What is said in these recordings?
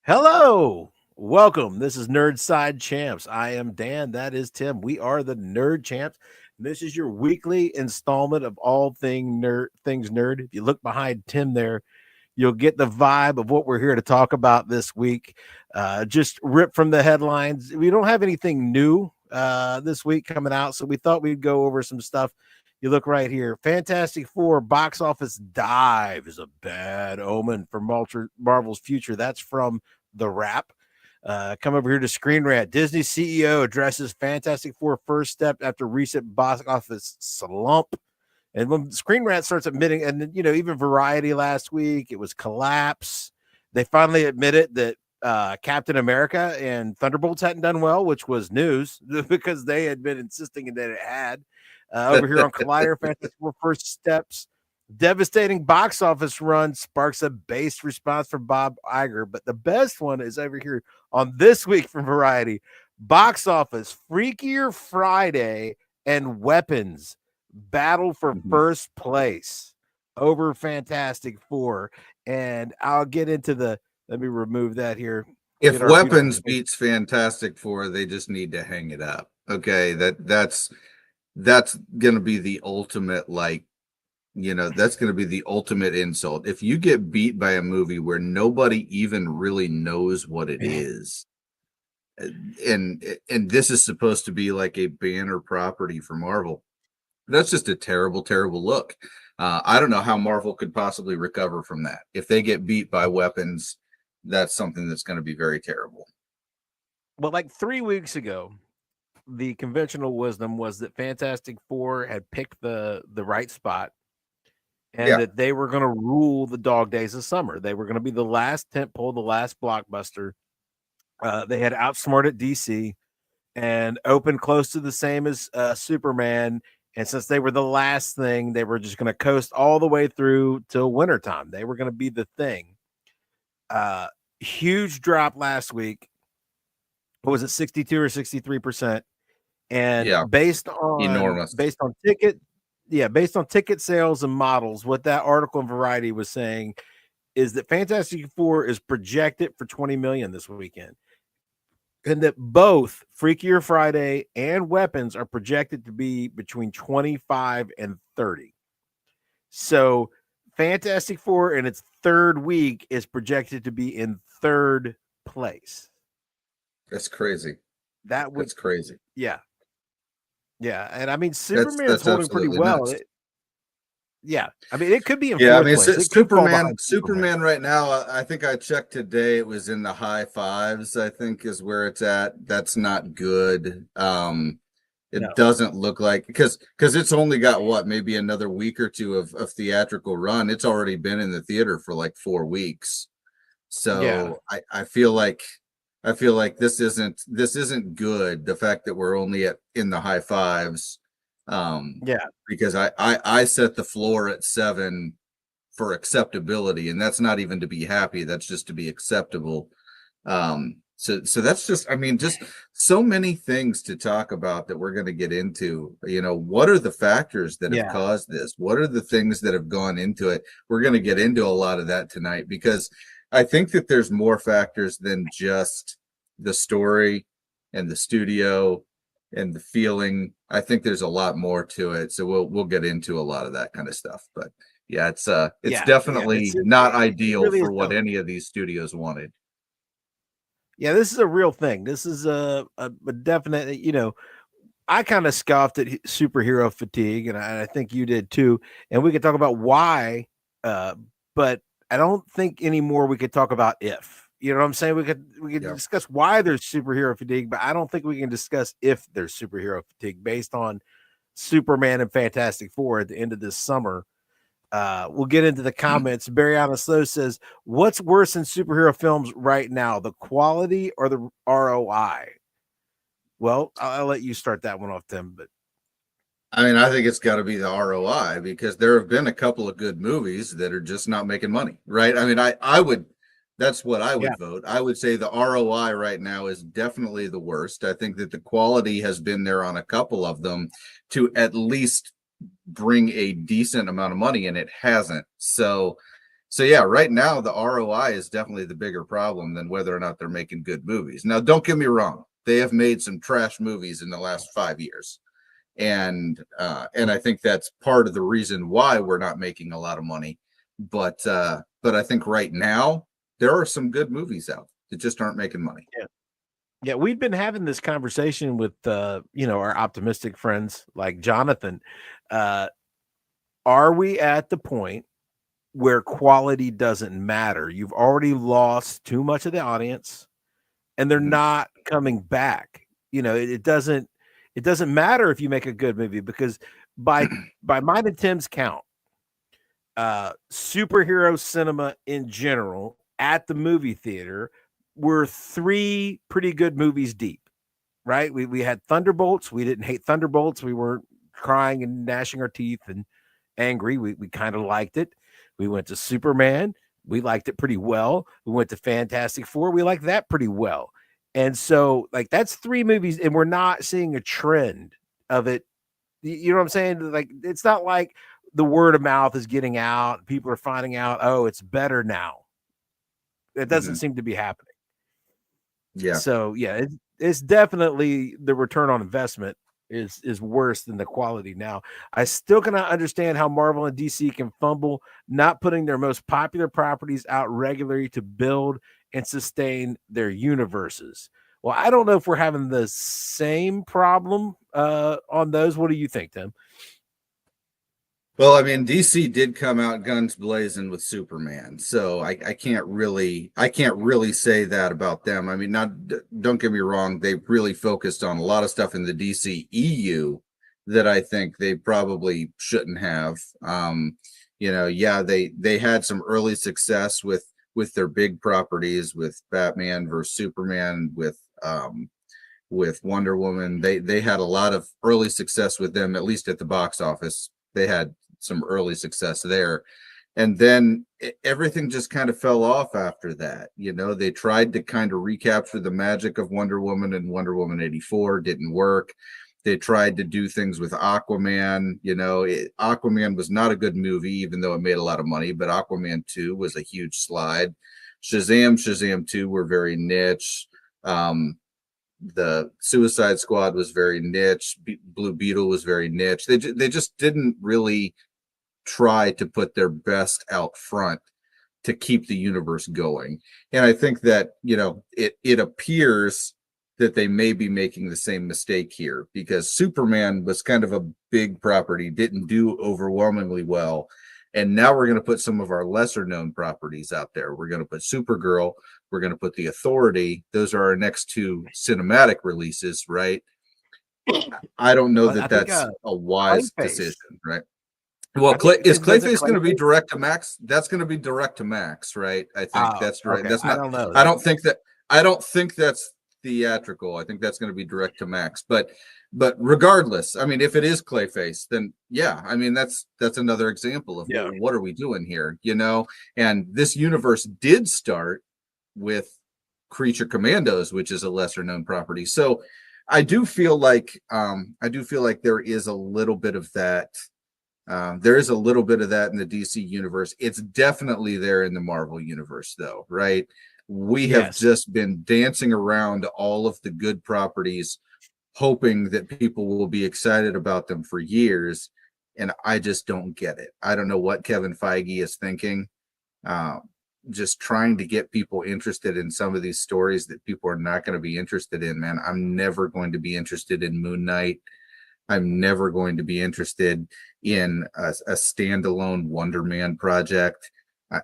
Hello, welcome. This is Nerd Side Champs. I am Dan. That is Tim. We are the Nerd Champs. This is your weekly installment of all things nerd. If you look behind Tim there, you'll get the vibe of what we're here to talk about this week. Just ripped from the headlines. We don't have anything new this week coming out, so we thought we'd go over some stuff. You look right here. Fantastic Four box office dive is a bad omen for Marvel's future. That's from The Wrap. Come over here to Screen Rant. Disney CEO addresses Fantastic Four first step after recent box office slump. And when Screen Rant starts admitting, and even Variety last week, it was collapse. They finally admitted that Captain America and Thunderbolts hadn't done well, which was news because they had been insisting that it had. Over here on Collider, Fantastic Four first steps. Devastating box office run sparks a based response from Bob Iger. But the best one is over here on This Week from Variety. Box office, Freakier Friday and Weapons battle for first place over Fantastic Four. And I'll get into let me remove that here. If Weapons beats Fantastic Four, they just need to hang it up. Okay, that's going to be the ultimate, that's going to be the ultimate insult. If you get beat by a movie where nobody even really knows what it is, and this is supposed to be like a banner property for Marvel, that's just a terrible, terrible look. I don't know how Marvel could possibly recover from that. If they get beat by Weapons, that's something that's going to be very terrible. Well, like 3 weeks ago, the conventional wisdom was that Fantastic Four had picked the right spot and that they were going to rule the dog days of summer. They were going to be the last tentpole, the last blockbuster. They had outsmarted DC and opened close to the same as Superman. And since they were the last thing, they were just going to coast all the way through till wintertime. They were going to be the thing. Huge drop last week. What was it, 62 or 63%? And based on ticket sales and models, what that article in Variety was saying is that Fantastic Four is projected for 20 million this weekend. And that both Freakier Friday and Weapons are projected to be between 25 and 30. So Fantastic Four in its third week is projected to be in third place. That's crazy. That's crazy. Yeah. Yeah. And I mean, Superman's holding pretty well. I mean, it could be in fourth place. Superman right now, I think I checked today, it was in the high fives, I think is where it's at. That's not good. It doesn't look like, because it's only got maybe another week or two of theatrical run. It's already been in the theater for like 4 weeks. So I feel like this isn't good. The fact that we're only in the high fives. Because I set the floor at 7 for acceptability, and that's not even to be happy. That's just to be acceptable. So that's just so many things to talk about that we're going to get into. What are the factors that have caused this? What are the things that have gone into it? We're going to get into a lot of that tonight, because I think that there's more factors than just the story and the studio and the feeling. I think there's a lot more to it. So we'll get into a lot of that kind of stuff. But it's definitely not ideal for what any of these studios wanted. Yeah, this is a real thing. This is a definite, I kind of scoffed at superhero fatigue, and I think you did too. And we could talk about why, but I don't think anymore we could talk about if. You know what I'm saying? We could discuss why there's superhero fatigue, but I don't think we can discuss if there's superhero fatigue based on Superman and Fantastic Four at the end of this summer. We'll get into the comments. Barry Slow says, what's worse in superhero films right now, the quality or the ROI? Well, I'll let you start that one off, Tim. But I think it's got to be the ROI, because there have been a couple of good movies that are just not making money, right? I would. That's what I would vote. I would say the ROI right now is definitely the worst. I think that the quality has been there on a couple of them to at least bring a decent amount of money, and it hasn't. So So yeah, right now the ROI is definitely the bigger problem than whether or not they're making good movies. Now, don't get me wrong; they have made some trash movies in the last 5 years, and I think that's part of the reason why we're not making a lot of money. But I think right now there are some good movies out that just aren't making money. Yeah. Yeah, we've been having this conversation with our optimistic friends like Jonathan. Uh, are we at the point where quality doesn't matter? You've already lost too much of the audience and they're not coming back. It doesn't matter if you make a good movie because by mine and Tim's count, superhero cinema in general at the movie theater were 3 pretty good movies deep, right? We had Thunderbolts. We didn't hate Thunderbolts. We weren't crying and gnashing our teeth and angry. We kind of liked it. We went to Superman. We liked it pretty well. We went to Fantastic Four. We liked that pretty well. And so, like, that's 3 movies, and we're not seeing a trend of it. You know what I'm saying? Like, it's not like the word of mouth is getting out. People are finding out, oh, it's better now. That doesn't seem to be happening. Yeah. So yeah, it's definitely the return on investment is worse than the quality now. I still cannot understand how Marvel and DC can fumble not putting their most popular properties out regularly to build and sustain their universes. Well, I don't know if we're having the same problem on those. What do you think, Tim? Well, I mean, DC did come out guns blazing with Superman, so I can't really say that about them. I mean, don't get me wrong, they really focused on a lot of stuff in the DC EU that I think they probably shouldn't have. Yeah, they had some early success with their big properties, with Batman versus Superman, with Wonder Woman. They had a lot of early success with them, at least at the box office. They had some early success there. And then everything just kind of fell off after that. They tried to kind of recapture the magic of Wonder Woman and Wonder Woman 84, didn't work. They tried to do things with Aquaman. Aquaman was not a good movie, even though it made a lot of money, but Aquaman 2 was a huge slide. Shazam 2 were very niche. The Suicide Squad was very niche. Blue Beetle was very niche. They just didn't really try to put their best out front to keep the universe going. And I think that, it appears that they may be making the same mistake here, because Superman was kind of a big property, didn't do overwhelmingly well. And now we're going to put some of our lesser known properties out there. We're going to put Supergirl. We're going to put The Authority. Those are our next 2 cinematic releases, right? I don't know that that's a wise decision, right? Well, is Clayface going to be direct to Max? That's going to be direct to Max, right? I think that's right. Okay. That's not. I don't know. I don't think that's theatrical. I think that's going to be direct to Max. But regardless, I mean, if it is Clayface, then yeah, I mean that's another example of what are we doing here, And this universe did start with Creature Commandos, which is a lesser known property. So I do feel like there is a little bit of that. There is a little bit of that in the DC universe. It's definitely there in the Marvel universe, though, right? We have just been dancing around all of the good properties, hoping that people will be excited about them for years. And I just don't get it. I don't know what Kevin Feige is thinking. Just trying to get people interested in some of these stories that people are not going to be interested in, man. I'm never going to be interested in Moon Knight. I'm never going to be interested in a standalone Wonder Man project.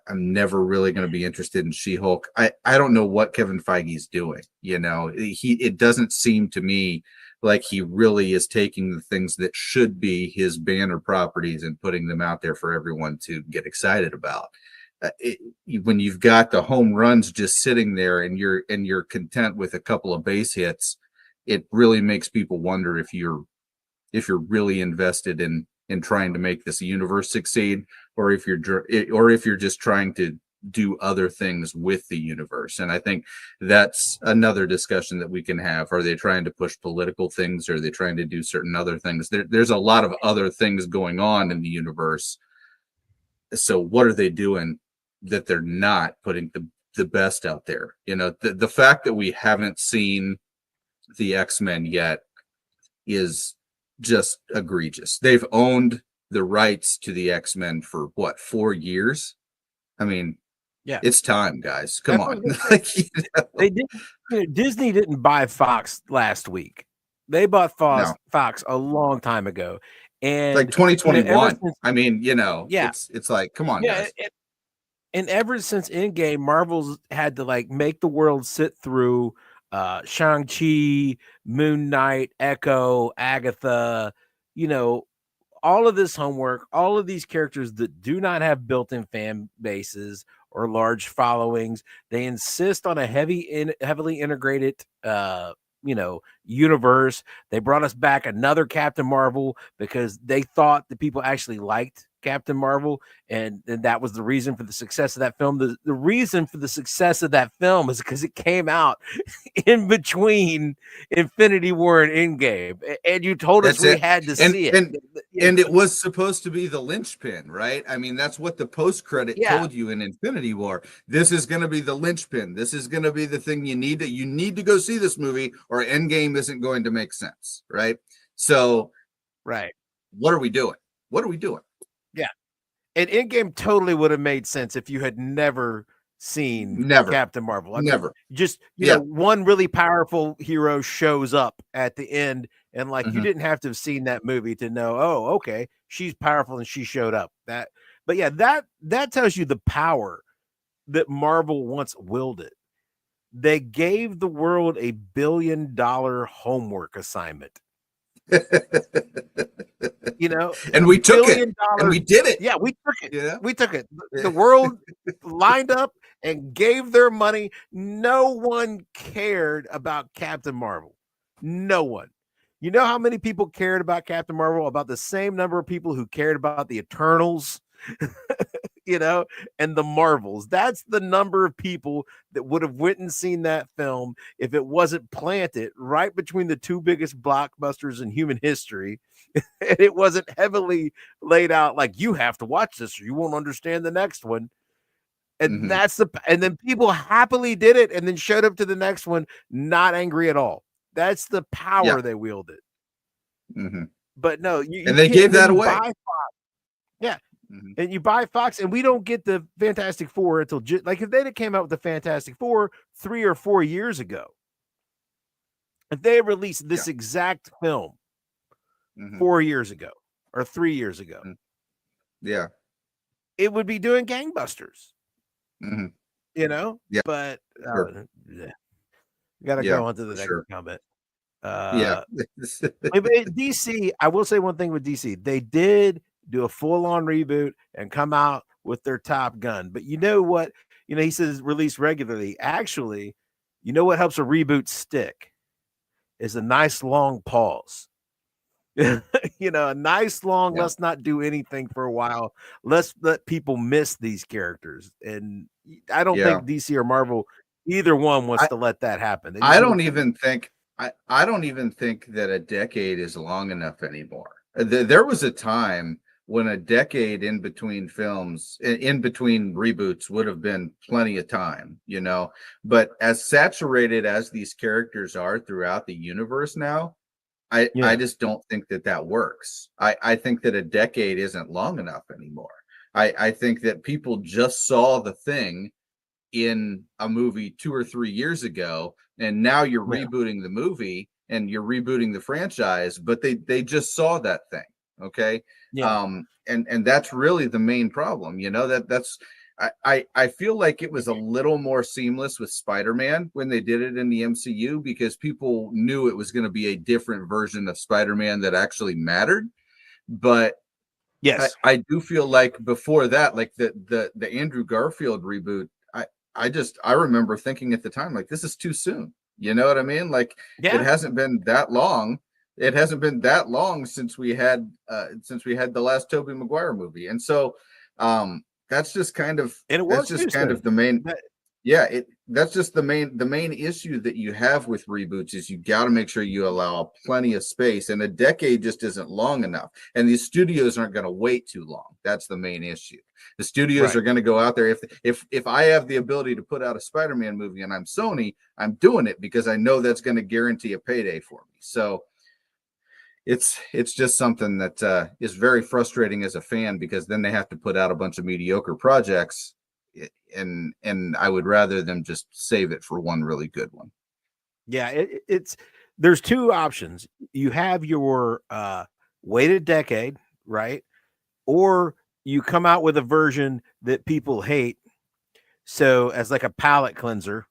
I'm never really going to be interested in She-Hulk. I don't know what Kevin Feige's doing. It doesn't seem to me like he really is taking the things that should be his banner properties and putting them out there for everyone to get excited about. When you've got the home runs just sitting there and you're content with a couple of base hits, it really makes people wonder if you're really invested in trying to make this universe succeed, or if you're just trying to do other things with the universe. And I think that's another discussion that we can have. Are they trying to push political things? Are they trying to do certain other things? There's a lot of other things going on in the universe. So what are they doing they're not putting the best out there. You know, the fact that we haven't seen the X-Men yet is just egregious. They've owned the rights to the X-Men for what, 4 years? I mean, Yeah, it's time, guys. Come that's what I on. was gonna say. Like, you know, They didn't. Disney didn't buy Fox last week. They bought no. Fox a long time ago, It's like and ever 2021. since, I mean, you know, yeah, it's like, come on, yeah, guys. and ever since Endgame, Marvel's had to like make the world sit through Shang-Chi, Moon Knight, Echo, Agatha, you know, all of this homework, all of these characters that do not have built-in fan bases or large followings. They insist on a heavily integrated universe. They brought us back another Captain Marvel because they thought that people actually liked Captain Marvel, and that was the reason for the success of that film. The reason for the success of that film is because it came out in between Infinity War and Endgame, and you told us That's we it. had to And see it. and and it was supposed to be the linchpin, right? I mean, that's what the post credit Yeah, told you in Infinity War. This is going to be the linchpin. This is going to be the thing you need to go see this movie, or Endgame isn't going to make sense, right? So, right. what are we doing? What are we doing? Yeah, and Endgame totally would have made sense if you had never seen Never, Captain Marvel. I mean, never. just Yeah. one really powerful hero shows up at the end, and like you Mm-hmm. didn't have to have seen that movie to know, oh, okay, she's powerful and she showed up. But yeah, that tells you the power that Marvel once wielded. They gave the world a $1 billion homework assignment. And we took it, and $1 billion. we did it. Yeah, we took it. Yeah. We took it. The world lined up and gave their money. No one cared about Captain Marvel. No one. You know how many people cared about Captain Marvel? About the same number of people who cared about the Eternals, and the Marvels. That's the number of people that would have went and seen that film if it wasn't planted right between the two biggest blockbusters in human history. And it wasn't heavily laid out like you have to watch this or you won't understand the next one. And Mm-hmm. and then people happily did it and then showed up to the next one not angry at all. That's the Yeah. power they wielded. Mm-hmm. But no, you And they can't. gave And then that you away. buy, yeah, Mm-hmm. and you buy Fox, and we don't get the Fantastic Four until like if they came out with the Fantastic Four 3 or 4 years ago, if they released this exact film 4 years ago or 3 years ago, yeah, it would be doing gangbusters. mm-hmm. Yeah, But sure. gotta Yeah, go on to the for next sure. comment. Yeah. DC, I will say one thing with DC. They did do a full-on reboot and come out with their Top Gun. But you know what? He says release regularly. Actually, you know what helps a reboot stick is a nice long pause. A nice long, Yeah. let's not do anything for a while. Let's let people miss these characters. And I don't Yeah. think DC or Marvel, either one wants I to let that happen. They just I want don't even think I don't even think that a decade is long enough anymore. There was a time when a decade in between films, in between reboots, would have been plenty of time, But as saturated as these characters are throughout the universe now, I yeah. just don't think that works. I think that a decade isn't long enough anymore. I think that people just saw the thing in a movie 2 or 3 years ago, and now you're Yeah. rebooting the movie and you're rebooting the franchise, but they just saw that thing. Okay. Yeah. And that's really the main problem, that's I feel like it was a little more seamless with Spider-Man when they did it in the MCU, because people knew it was going to be a different version of Spider-Man that actually mattered. But Yes. I do feel like before that, like the Andrew Garfield reboot, I remember thinking at the time, like, this is too soon. You know what I mean? Like, it Yeah. hasn't been that long. It hasn't been that long since we had the last Tobey Maguire movie. And so that's just kind of And it was too soon. the main. Yeah, that's just the main issue that you have with reboots is you got to make sure you allow plenty of space, and a decade just isn't long enough. And these studios aren't going to wait too long. That's the main issue. The studios Right. are going to go out there. If I have the ability to put out a Spider-Man movie and I'm Sony, I'm doing it because I know that's going to guarantee a payday for me. So it's just something that is very frustrating as a fan, because then they have to put out a bunch of mediocre projects, and I would rather them just save it for one really good one. Yeah, it's there's two options. You have your wait a decade, right? Or you come out with a version that people hate, so as like a palate cleanser,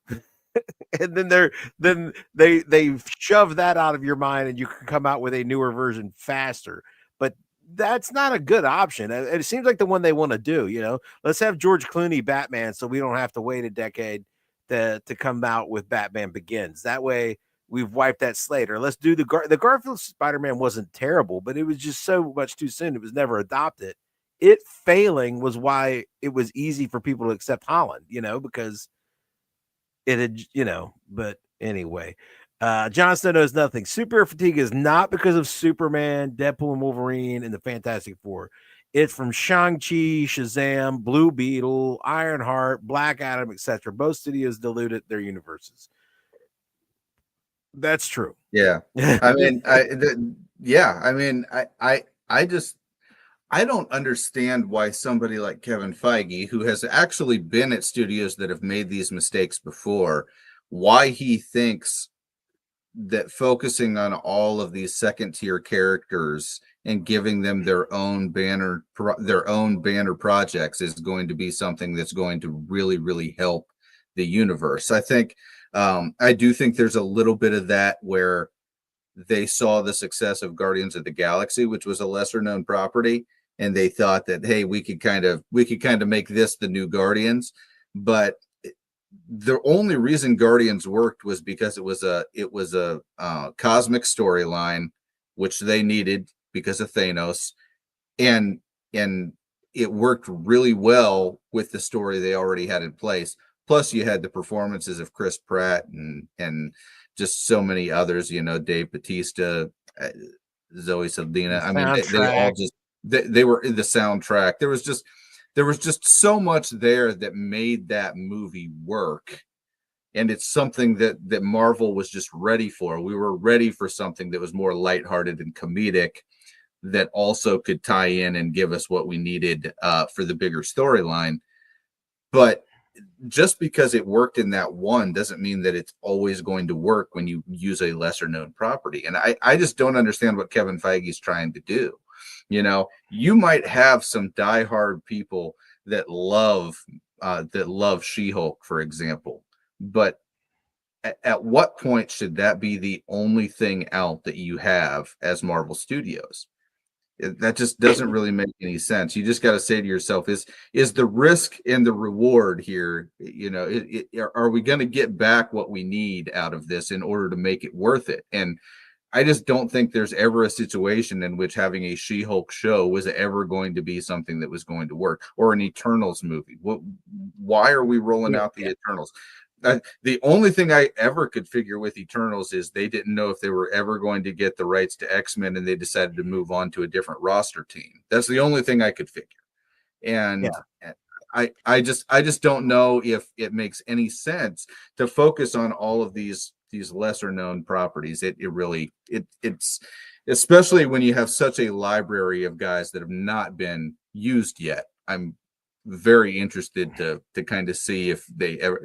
and then they shove that out of your mind, and you can come out with a newer version faster. But that's not a good option. It seems like the one they want to do. Let's have George Clooney Batman, so we don't have to wait a decade to come out with Batman Begins. That way, we've wiped that slate. Or let's do the Garfield Spider Man wasn't terrible, but it was just so much too soon. It was never adopted. It failing was why it was easy for people to accept Holland. Because it had, but anyway. Jon Snow knows nothing. Super fatigue is not because of Superman, Deadpool and Wolverine, and the Fantastic Four. It's from Shang-Chi, Shazam, Blue Beetle, Ironheart, Black Adam, etc. Both studios diluted their universes. That's true. Yeah, I mean, yeah, I mean, I just I don't understand why somebody like Kevin Feige, who has actually been at studios that have made these mistakes before, why he thinks that focusing on all of these second tier characters and giving them their own banner projects is going to be something that's going to really really help the universe. I do think there's a little bit of that where they saw the success of Guardians of the Galaxy, which was a lesser known property, and they thought that, hey, we could kind of make this the new Guardians. But the only reason Guardians worked was because it was a cosmic storyline, which they needed because of Thanos, and and it worked really well with the story they already had in place. Plus, you had the performances of Chris Pratt and just so many others. Dave Bautista, uh, Zoe The Saldana. I mean, they all soundtrack. just they were in the soundtrack. There was just so much there that made that movie work, and it's something that Marvel was just ready for. We were ready for something that was more lighthearted and comedic, that also could tie in and give us what we needed for the bigger storyline. But just because it worked in that one doesn't mean that it's always going to work when you use a lesser known property. And I just don't understand what Kevin Feige is trying to do. You might have some diehard people that love She-Hulk, for example, but at what point should that be the only thing out that you have as Marvel Studios? That just doesn't really make any sense. You just got to say to yourself, is the risk and the reward here, are we going to get back what we need out of this in order to make it worth it? And I just don't think there's ever a situation in which having a She-Hulk show was ever going to be something that was going to work, or an Eternals movie. Why are we rolling Yeah, out the Eternals? The only thing I ever could figure with Eternals is they didn't know if they were ever going to get the rights to X-Men, and they decided to move on to a different roster team. That's the only thing I could figure. And yeah, I just don't know if it makes any sense to focus on all of these lesser known properties. It's especially when you have such a library of guys that have not been used yet. I'm very interested to kind of see if they ever,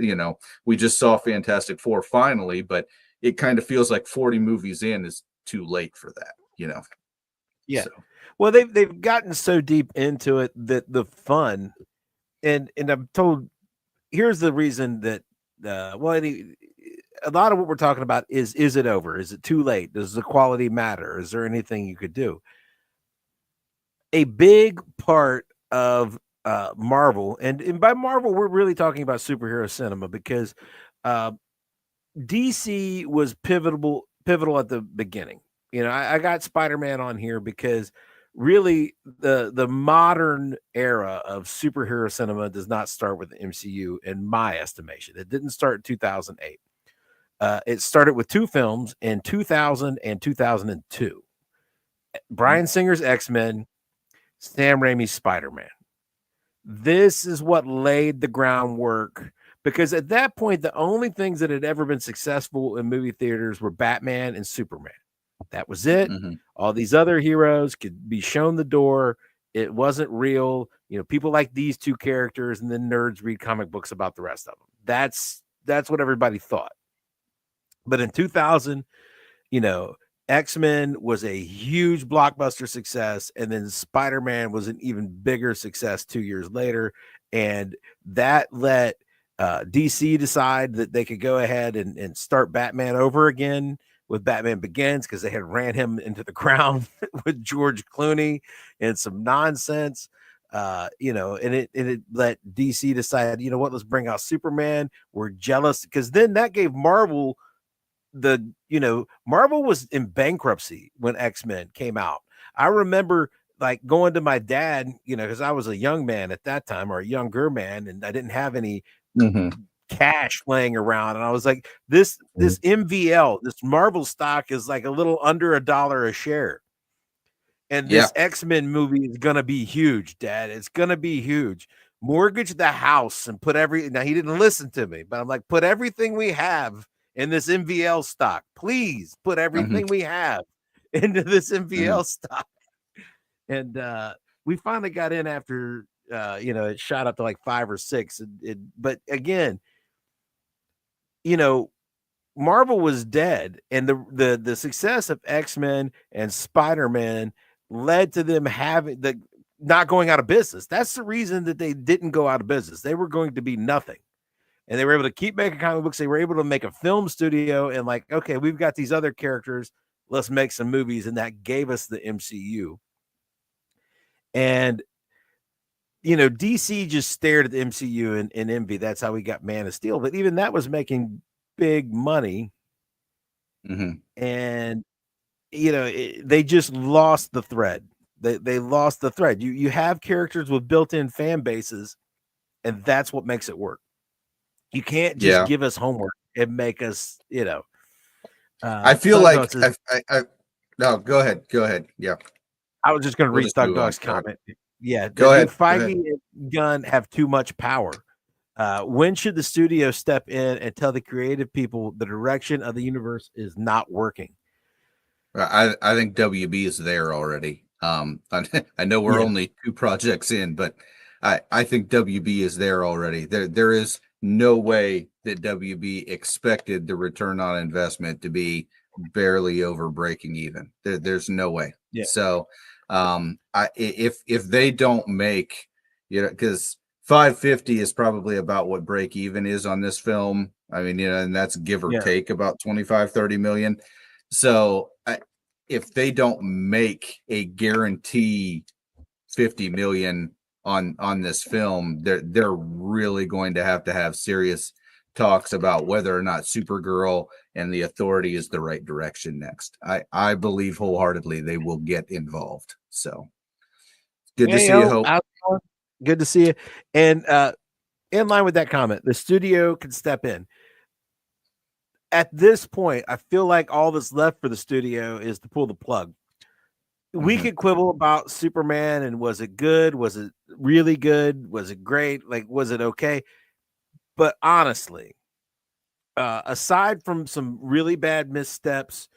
we just saw Fantastic Four finally, but it kind of feels like 40 movies in is too late for that. yeah. So Well, they've gotten so deep into it that the fun, and I'm told here's the reason that a lot of what we're talking about is it over? Is it too late? Does the quality matter? Is there anything you could do? A big part of Marvel, and by Marvel, we're really talking about superhero cinema, because uh, DC was pivotal at the beginning. I got Spider-Man on here because really the modern era of superhero cinema does not start with the MCU, in my estimation. It didn't start in 2008. It started with two films in 2000 and 2002. Bryan Singer's X-Men, Sam Raimi's Spider-Man. This is what laid the groundwork, because at that point, the only things that had ever been successful in movie theaters were Batman and Superman. That was it. Mm-hmm. All these other heroes could be shown the door. It wasn't real. People like these two characters, and then nerds read comic books about the rest of them. That's what everybody thought. But in 2000, X-Men was a huge blockbuster success, and then Spider-Man was an even bigger success 2 years later, and that let DC decide that they could go ahead and start Batman over again with Batman Begins, because they had ran him into the ground with George Clooney and some nonsense. And it let DC decide, what, let's bring out Superman. We're jealous, because then that gave Marvel Marvel was in bankruptcy when X-Men came out. I remember like going to my dad, because I was a young man at that time, or a younger man, and I didn't have any cash laying around. And I was like, this MVL, this Marvel stock is like a little under $1 a share. And this X-Men movie is gonna be huge, Dad. It's gonna be huge. Mortgage the house and put now he didn't listen to me, but I'm like, put everything we have in this MVL stock. Please put everything we have into this MVL stock. And we finally got in after it shot up to like 5 or 6. But again, Marvel was dead, and the success of X-Men and Spider-Man led to them having not going out of business. That's the reason that they didn't go out of business. They were going to be nothing. And they were able to keep making comic books. They were able to make a film studio, and like, okay, we've got these other characters. Let's make some movies. And that gave us the MCU. And, DC just stared at the MCU in envy. That's how we got Man of Steel. But even that was making big money. And, they just lost the thread. They lost the thread. You have characters with built-in fan bases, and that's what makes it work. You can't just give us homework and make us, I feel like no, go ahead. Yeah. I was just going to read Thug Dog's comment. Yeah. Go ahead. Feige and Gunn have too much power. When should the studio step in and tell the creative people the direction of the universe is not working? I think WB is there already. I know we're only 2 projects in, but I think WB is there already. There is no way that WB expected the return on investment to be barely over breaking even. There's no way. Yeah. So if they don't make, because 550 is probably about what break even is on this film. I mean, and that's give or take about 25-30 million. So if they don't make a guarantee 50 million on this film, they're really going to have serious talks about whether or not Supergirl and the Authority is the right direction next. I believe wholeheartedly they will get involved. So good to see you, Hope. Good to see you. And in line with that comment, the studio can step in. At this point, I feel like all that's left for the studio is to pull the plug. We could quibble about Superman and was it good? Was it really good? Was it great? Like, was it okay? But honestly, aside from some really bad missteps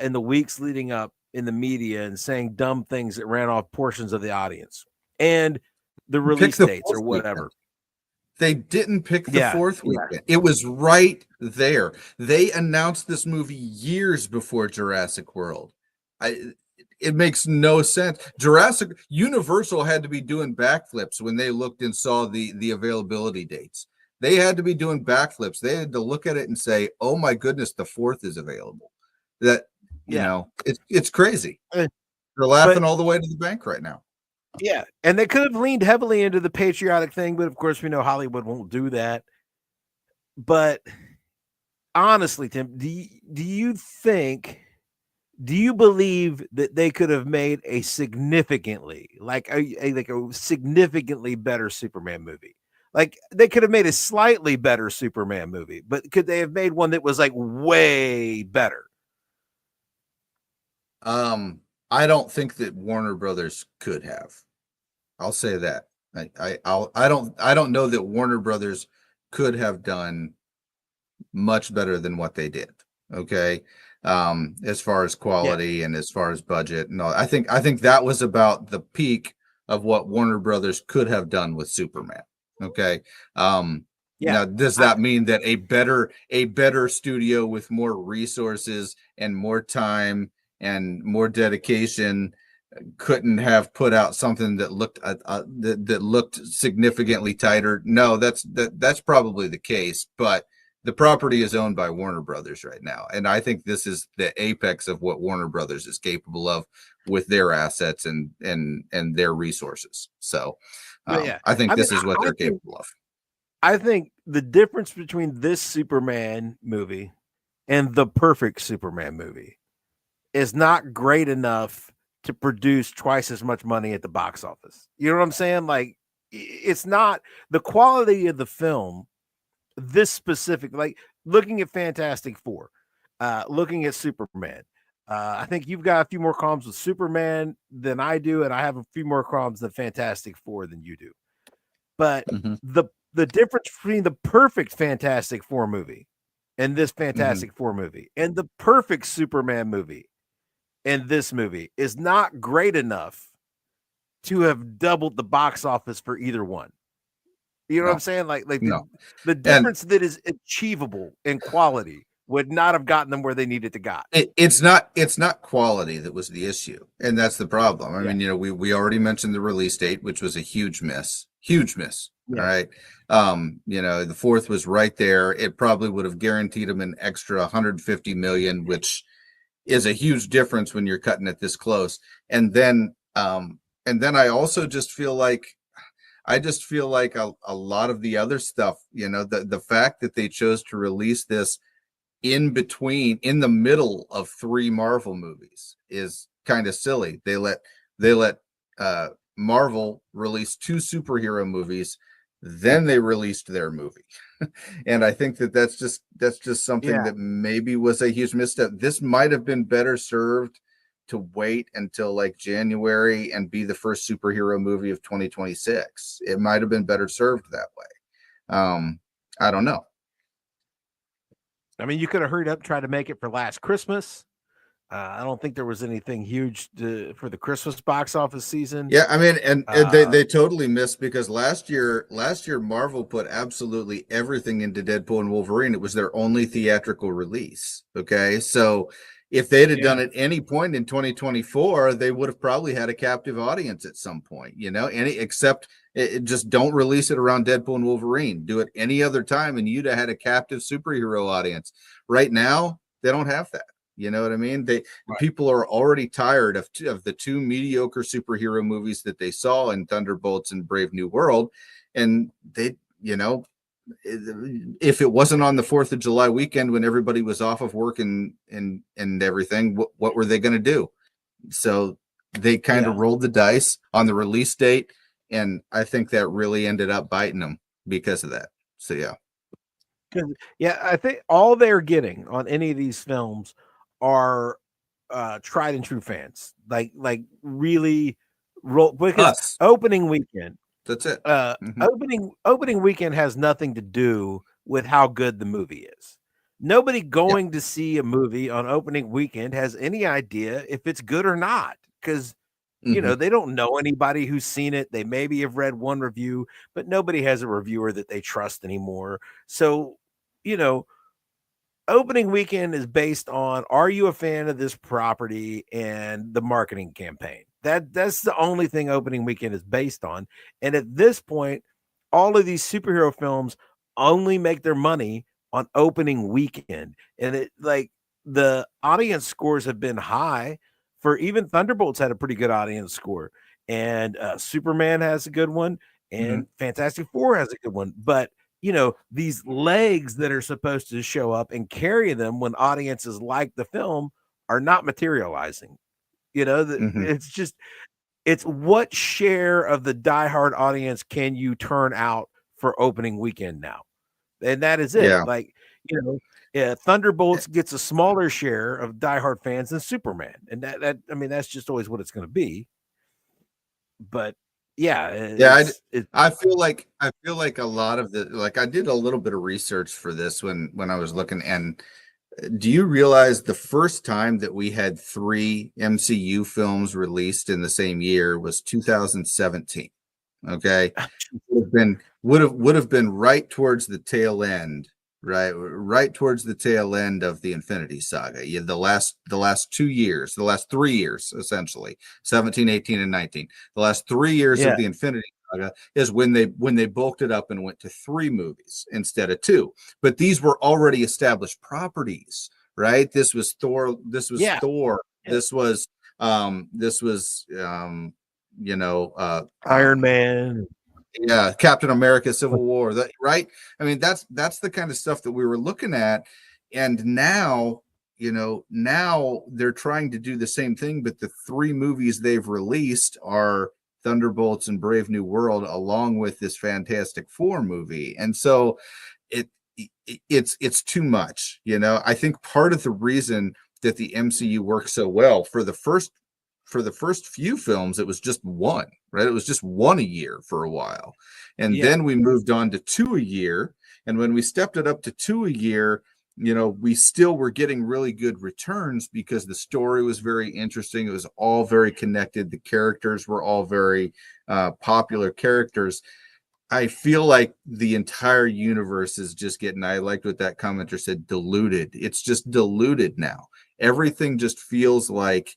in the weeks leading up in the media and saying dumb things that ran off portions of the audience and the release dates or whatever. Weekend. They didn't pick the 4th weekend. It was right there. They announced this movie years before Jurassic World. It makes no sense. Universal had to be doing backflips when they looked and saw the availability dates. They had to be doing backflips. They had to look at it and say, "Oh my goodness, the 4th is available." That it's crazy. They're laughing all the way to the bank right now. Yeah, and they could have leaned heavily into the patriotic thing, but of course we know Hollywood won't do that. But honestly, Tim, do you think do you believe that they could have made a significantly a significantly better Superman movie? Like they could have made a slightly better Superman movie, but could they have made one that was like way better? I don't think that Warner Brothers could have. I'll say that. I don't know that Warner Brothers could have done much better than what they did. Okay. As far as Yeah, quality and as far as budget and all, I think that was about the peak of what Warner Brothers could have done with Superman. Okay. yeah. Now, does I that mean that a better studio with more resources and more time and more dedication couldn't have put out something that looked that looked significantly tighter? No, that's probably the case, but the property is owned by Warner Brothers right now, and I think this is the apex of what Warner Brothers is capable of with their assets and their resources. So, But yeah, I think I mean, this is what they're capable of. I think the difference between this Superman movie and the perfect Superman movie is not great enough to produce twice as much money at the box office. You know what I'm saying? Like, it's not the quality of the film. This specific, like looking at Fantastic Four, looking at Superman. I think you've got a few more problems with Superman than I do, and I have a few more problems with Fantastic Four than you do. But Mm-hmm. the difference between the perfect Fantastic Four movie and this Mm-hmm. Fantastic Four movie and the perfect Superman movie and this movie is not great enough to have doubled the box office for either one. You know what I'm No, saying? Like no, the and difference that is achievable in quality would not have gotten them where they needed to got. it's not quality that was the issue, and that's the problem. I Yeah. mean, we already mentioned the release date, which was a huge miss. All Yeah. right. The fourth was right there. It probably would have guaranteed them an extra 150 million, which is a huge difference when you're cutting it this close. And then I also just feel like a lot of the other stuff, the fact that they chose to release this in the middle of three Marvel movies is kind of silly. They let Marvel release two superhero movies, then they released their movie. And I think that's just something Yeah. that maybe was a huge misstep. This might have been better served to wait until like January and be the first superhero movie of 2026. It might have been better served that way. I don't know. I mean, you could have hurried up, tried to make it for last Christmas. I don't think there was anything huge for the Christmas box office season. Yeah, I mean, and they, Uh, they totally missed because last year Marvel put absolutely everything into Deadpool and Wolverine. It was their only theatrical release. Okay, so if they'd have done yeah. it any point in 2024, they would have probably had a captive audience at some point. Except just don't release it around Deadpool and Wolverine. Do it any other time, and you'd have had a captive superhero audience. Right now, they don't have that. You know what I mean? Right. People are already tired of the two mediocre superhero movies that they saw in Thunderbolts and Brave New World, and if it wasn't on the 4th of July weekend when everybody was off of work and everything, what were they going to do? So they kind Yeah. of rolled the dice on the release date, and I think that really ended up biting them because of that. So yeah. Yeah, I think all they're getting on any of these films are tried and true fans. Like really roll because Us. opening weekend, That's it. uh Mm-hmm. opening weekend has nothing to do with how good the movie is. Nobody Yeah. going to see a movie on opening weekend has any idea if it's good or not because Mm-hmm. they don't know anybody who's seen it. They maybe have read one review, but nobody has a reviewer that they trust anymore. So, you know, opening weekend is based on are you a fan of this property and the marketing campaign. That's the only thing opening weekend is based on. And at this point, all of these superhero films only make their money on opening weekend. And it like the audience scores have been high for even Thunderbolts had a pretty good audience score. And Superman has a good one, Mm-hmm. and Fantastic Four has a good one. But these legs that are supposed to show up and carry them when audiences like the film are not materializing. Mhm. It's what share of the diehard audience can you turn out for opening weekend now? And that is it. Yeah. Like, Thunderbolts gets a smaller share of diehard fans than Superman. And I mean, that's just always what it's going to be. But yeah, Yeah, it I feel like a lot of the like I did a little bit of research for this when I was looking, and do you realize the first time that we had 3 MCU films released in the same year was 2017? Okay. Would have been right towards the tail end, right towards the tail end of the Infinity Saga. Yeah, the last 2 years, the last 3 years, essentially, 17, 18, and 19. The last 3 years yeah, of the Infinity Saga is when they bulked it up and went to 3 movies instead of 2. But these were already established properties, right? This was Thor, this was yeah, Thor, yeah. this was you know, Iron Man. yeah, Captain America Civil War, that right? I mean, that's the kind of stuff that we were looking at. And now, now they're trying to do the same thing, but the 3 movies they've released are Thunderbolts and Brave New World, along with this Fantastic Four movie. And so it it's too much. I think part of the reason that the MCU works so well for the first few films, it was just one, right? It was just one a year for a while. And Yeah. then we moved on to 2 a year. And when we stepped it up to 2 a year, we still were getting really good returns because the story was very interesting. It was all very connected. The characters were all very popular characters. I feel like the entire universe is just getting, I liked what that commenter said, diluted. It's just diluted now. Everything just feels like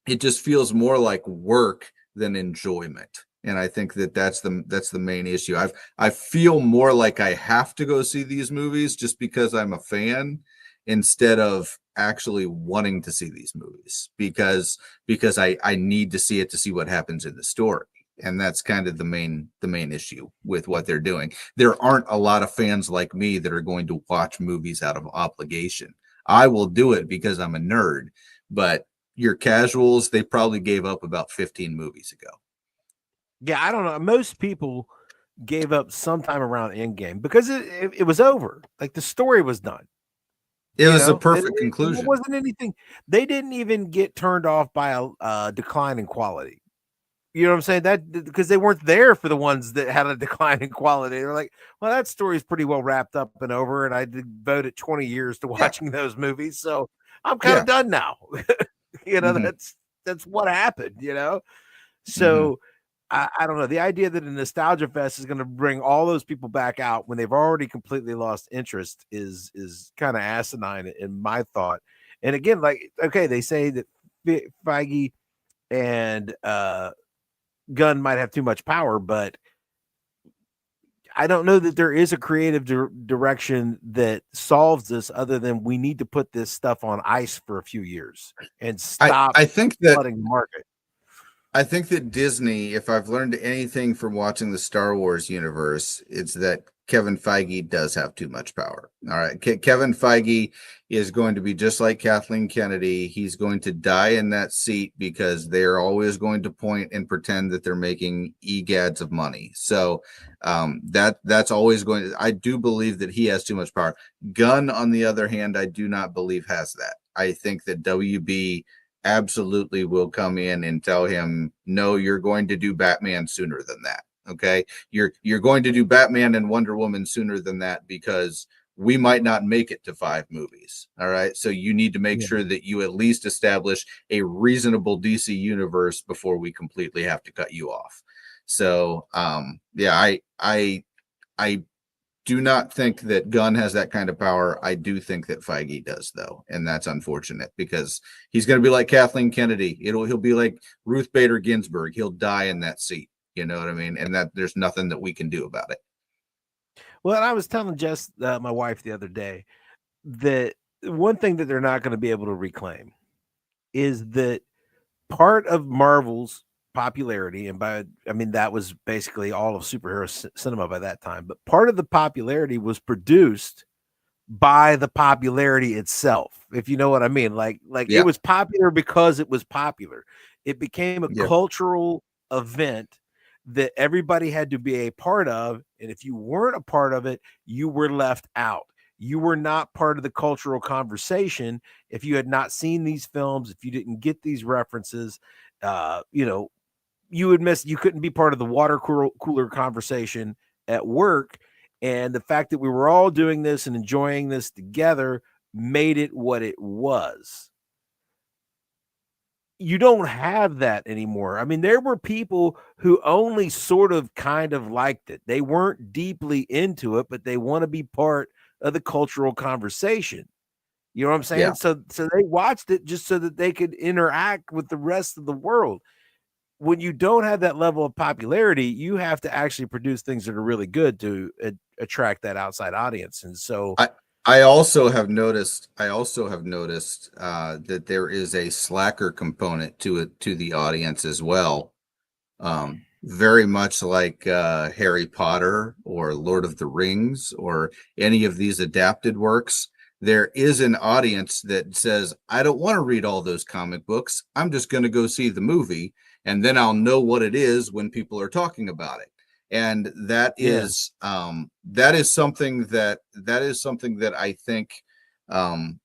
it just feels more like work than enjoyment. And I think that that's the main issue. I feel more like I have to go see these movies just because I'm a fan, instead of actually wanting to see these movies because I need to see it to see what happens in the story. And that's kind of the main issue with what they're doing. There aren't a lot of fans like me that are going to watch movies out of obligation. I will do it because I'm a nerd, but your casuals, they probably gave up about 15 movies ago. Yeah, I don't know. Most people gave up sometime around Endgame because it was over. Like the story was done. It was a perfect There conclusion. wasn't anything. They didn't even get turned off by a decline in quality. You know what I'm saying? That because they weren't there for the ones that had a decline in quality. They're like, well, that story's pretty well wrapped up and over, and I devoted 20 years to Yeah. watching those movies, so I'm kind Yeah. of done now. Mm-hmm. That's what happened. Mm-hmm. So I don't know. The idea that a nostalgia fest is going to bring all those people back out when they've already completely lost interest is kind of asinine in my thought. And again, like okay, they say that Feige and Gunn might have too much power, but I don't know that there is a creative direction that solves this other than we need to put this stuff on ice for a few years and I, stop I think that flooding the market. I think that Disney, if I've learned anything from watching the Star Wars universe, it's that Kevin Feige does have too much power. All right. Kevin Feige is going to be just like Kathleen Kennedy. He's going to die in that seat because they're always going to point and pretend that they're making egads of money. So that's always going to, I do believe that he has too much power. Gunn, on the other hand, I do not believe has that. I think that WB absolutely will come in and tell him, no, you're going to do Batman sooner than that. Okay. You're going to do Batman and Wonder Woman sooner than that because we might not make it to 5 movies. All right. So you need to make Yeah. sure that you at least establish a reasonable DC universe before we completely have to cut you off. So yeah, I do not think that Gunn has that kind of power. I do think that Feige does, though, and that's unfortunate because he's going to be like Kathleen Kennedy. He'll be like Ruth Bader Ginsburg. He'll die in that seat. You know what I mean? And that there's nothing that we can do about it. Well, I was telling Jess, my wife, the other day that one thing that they're not going to be able to reclaim is that part of Marvel's popularity, and I mean that was basically all of superhero cinema by that time, but part of the popularity was produced by the popularity itself, if you know what I mean. Like it Yeah. was popular because it was popular. It became a Yeah. cultural event that everybody had to be a part of, and if you weren't a part of it, you were left out. You were not part of the cultural conversation if you had not seen these films, if you didn't get these references. You know, you would miss, you couldn't be part of the water cooler conversation at work. And the fact that we were all doing this and enjoying this together made it what it was. You don't have that anymore. I mean, there were people who only sort of kind of liked it. They weren't deeply into it, but they want to be part of the cultural conversation. You know what I'm Yeah. saying? So they watched it just so that they could interact with the rest of the world. When you don't have that level of popularity, you have to actually produce things that are really good to attract that outside audience. And so, I I also have noticed that there is a slacker component to it, to the audience as well. Very much like Harry Potter or Lord of the Rings or any of these adapted works. There is an audience that says, I don't want to read all those comic books. I'm just going to go see the movie, and then I'll know what it is when people are talking about it. And yeah, that is something that I think um,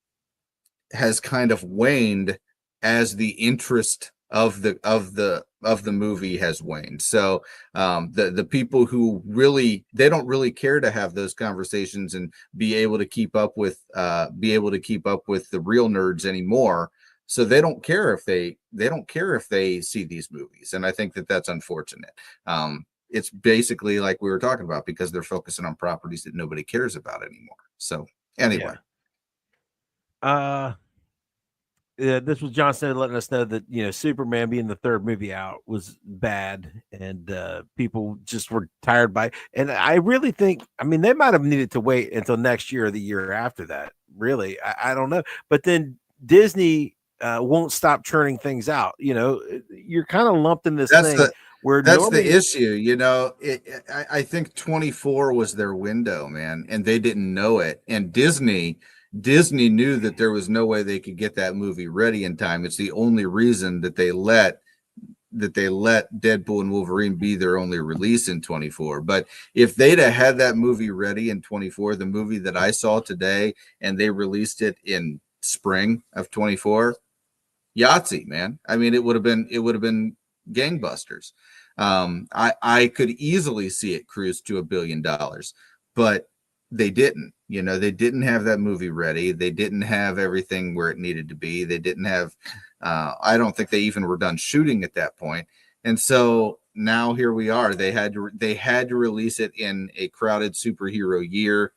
has kind of waned as the interest of the movie has waned. So the people who really, they don't really care to have those conversations and be able to keep up with the real nerds anymore. So they don't care if they see these movies, and I think that that's unfortunate. It's basically like we were talking about, because they're focusing on properties that nobody cares about anymore. So anyway. yeah. Uh, yeah, this was John Cena letting us know that, you know, Superman being the third movie out was bad, and people just were tired by. And I really think, I mean, they might have needed to wait until next year or the year after that. Really, I don't know. But then Disney won't stop churning things out. You know, you're kind of lumped in this That's thing the where that's the normally, issue, you know. I think 24 was their window, man, and they didn't know it. And Disney knew that there was no way they could get that movie ready in time. It's the only reason that they let Deadpool and Wolverine be their only release in 24. But if they'd have had that movie ready in 24, the movie that I saw today, and they released it in spring of 24, Yahtzee, man. I mean, it would have been gangbusters. I could easily see it cruise to $1 billion, but they didn't. You know, they didn't have that movie ready. They didn't have everything where it needed to be. They didn't have. I don't think they even were done shooting at that point. And so now here we are. They had to release it in a crowded superhero year,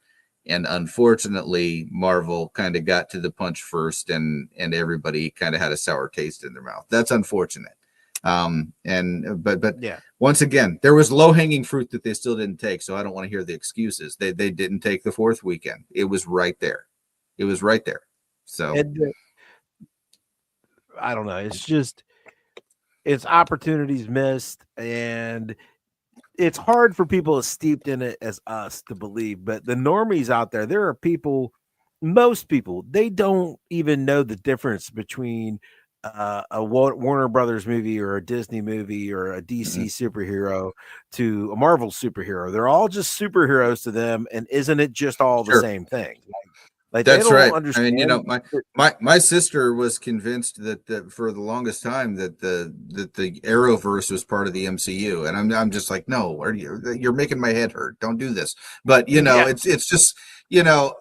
and unfortunately Marvel kind of got to the punch first, and everybody kind of had a sour taste in their mouth. That's unfortunate. And but yeah, once again, there was low hanging fruit that they still didn't take, so I don't want to hear the excuses. They didn't take the fourth weekend. It was right there. It was right there. So and I don't know. It's just, it's opportunities missed, and it's hard for people as steeped in it as us to believe, but the normies out there, there are people, most people, they don't even know the difference between a Warner Brothers movie or a Disney movie or a DC mm, superhero to a Marvel superhero. They're all just superheroes to them, and isn't it just all the sure. same thing? Like they That's don't right. I mean, you understand know, my sister was convinced that for the longest time that the Arrowverse was part of the MCU, and I'm just like, no, you're making my head hurt. Don't do this. But you know, yeah, it's just, you know,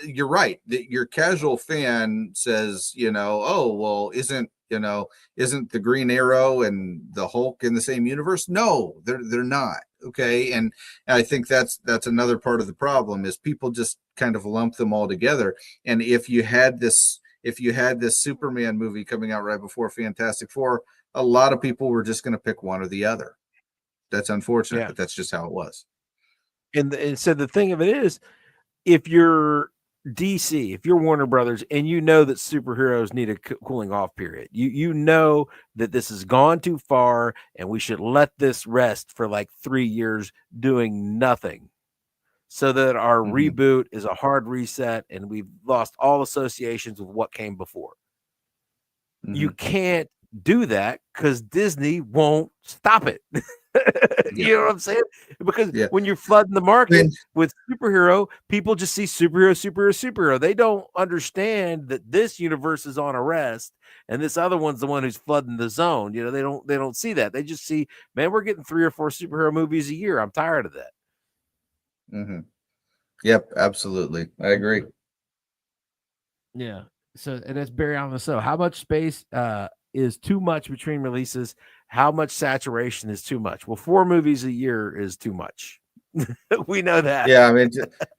you're right. Your casual fan says, you know, oh well, isn't the Green Arrow and the Hulk in the same universe? No, they're not. Okay, and I think that's another part of the problem is people just kind of lump them all together. And if you had this Superman movie coming out right before Fantastic Four, a lot of people were just going to pick one or the other. That's unfortunate, yeah. but that's just how it was. And so the thing of it is, if you're DC, if you're Warner Brothers, and you know that superheroes need a cooling off period, you know that this has gone too far, and we should let this rest for like 3 years doing nothing. so that our Mhm. reboot is a hard reset and we've lost all associations with what came before. You Mhm. can't do that because Disney won't stop it. Yeah. You know what I'm saying? Because Yeah. when you're flooding the I mean, market with superhero, people just see superhero, superhero, superhero. They don't understand that this universe is on arrest and this other one's the one who's flooding the zone. You know, they don't see that. They just see, man, we're getting 3 or 4 superhero movies a year. I'm tired of that. mhm. Yep, absolutely. I agree. Yeah. So and that's Barry on the so. How much space is too much between releases? How much saturation is too much? Well, 4 movies a year is too much. We know that. Yeah, I mean,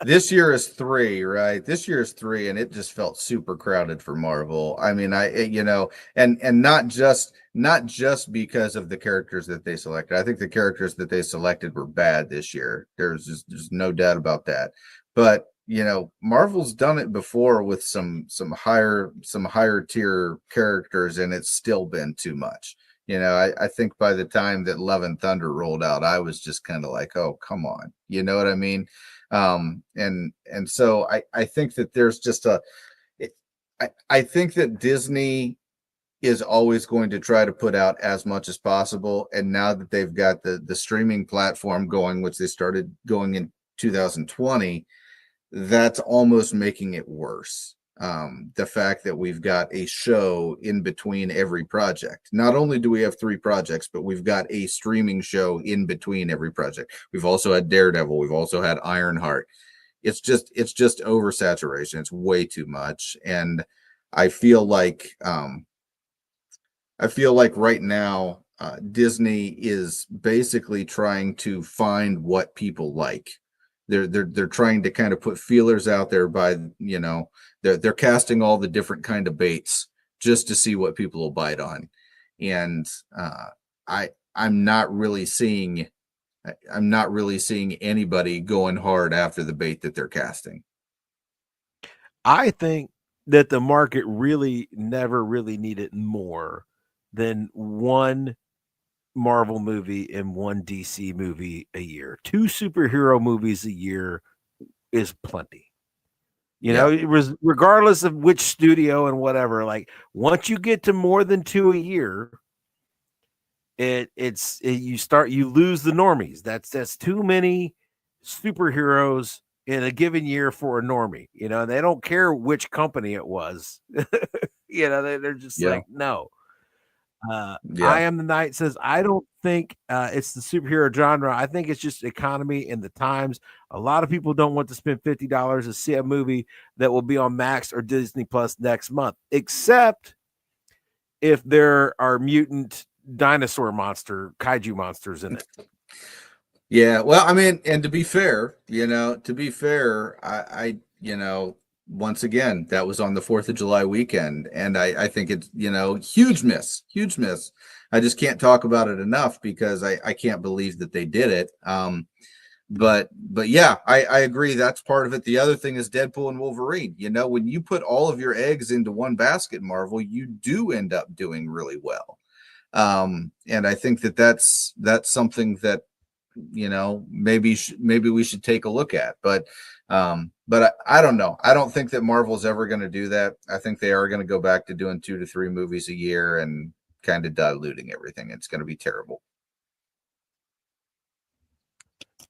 this year is three, right? This year is three, and it just felt super crowded for Marvel. I mean, and not just because of the characters that they selected. I think the characters that they selected were bad this year. There's no doubt about that. But Marvel's done it before with some higher tier characters, and it's still been too much. I think by the time that Love and Thunder rolled out, I was just kind of like, oh, come on. You know what I mean? And so I think that there's just I think that Disney is always going to try to put out as much as possible. And now that they've got the streaming platform going, which they started going in 2020, that's almost making it worse. The fact that we've got a show in between every project. Not only do we have 3 projects, but we've got a streaming show in between every project. We've also had Daredevil. We've also had Ironheart. It's just oversaturation. It's way too much, and I feel like um, I feel like right now Disney is basically trying to find what people like. They're trying to kind of put feelers out there by they're casting all the different kind of baits just to see what people will bite on, and I I'm not really seeing I'm not really seeing anybody going hard after the bait that they're casting. I think that the market really never really needed more than one Marvel movie and one DC movie a year. 2 superhero movies a year is plenty. You know, Yeah, it was regardless of which studio and whatever. Like once you get to more than 2 a year, you lose the normies. That's too many superheroes in a given year for a normie. You know, they don't care which company it was. They're just yeah, like, no. yeah. I Am the Night says, I don't think it's the superhero genre. I think it's just economy and the times. A lot of people don't want to spend $50 to see a movie that will be on Max or Disney Plus next month, except if there are mutant dinosaur kaiju monsters in it. Yeah, well, I mean, and to be fair, once again, that was on the 4th of July weekend, and I think it's, huge miss, huge miss. I just can't talk about it enough because I can't believe that they did it. But yeah, I agree. That's part of it. The other thing is Deadpool and Wolverine. When you put all of your eggs into one basket, Marvel, you do end up doing really well. And I think that that's something that maybe we should take a look at. But I don't know. I don't think that Marvel's ever going to do that. I think they are going to go back to doing 2 to 3 movies a year and kind of diluting everything. It's going to be terrible.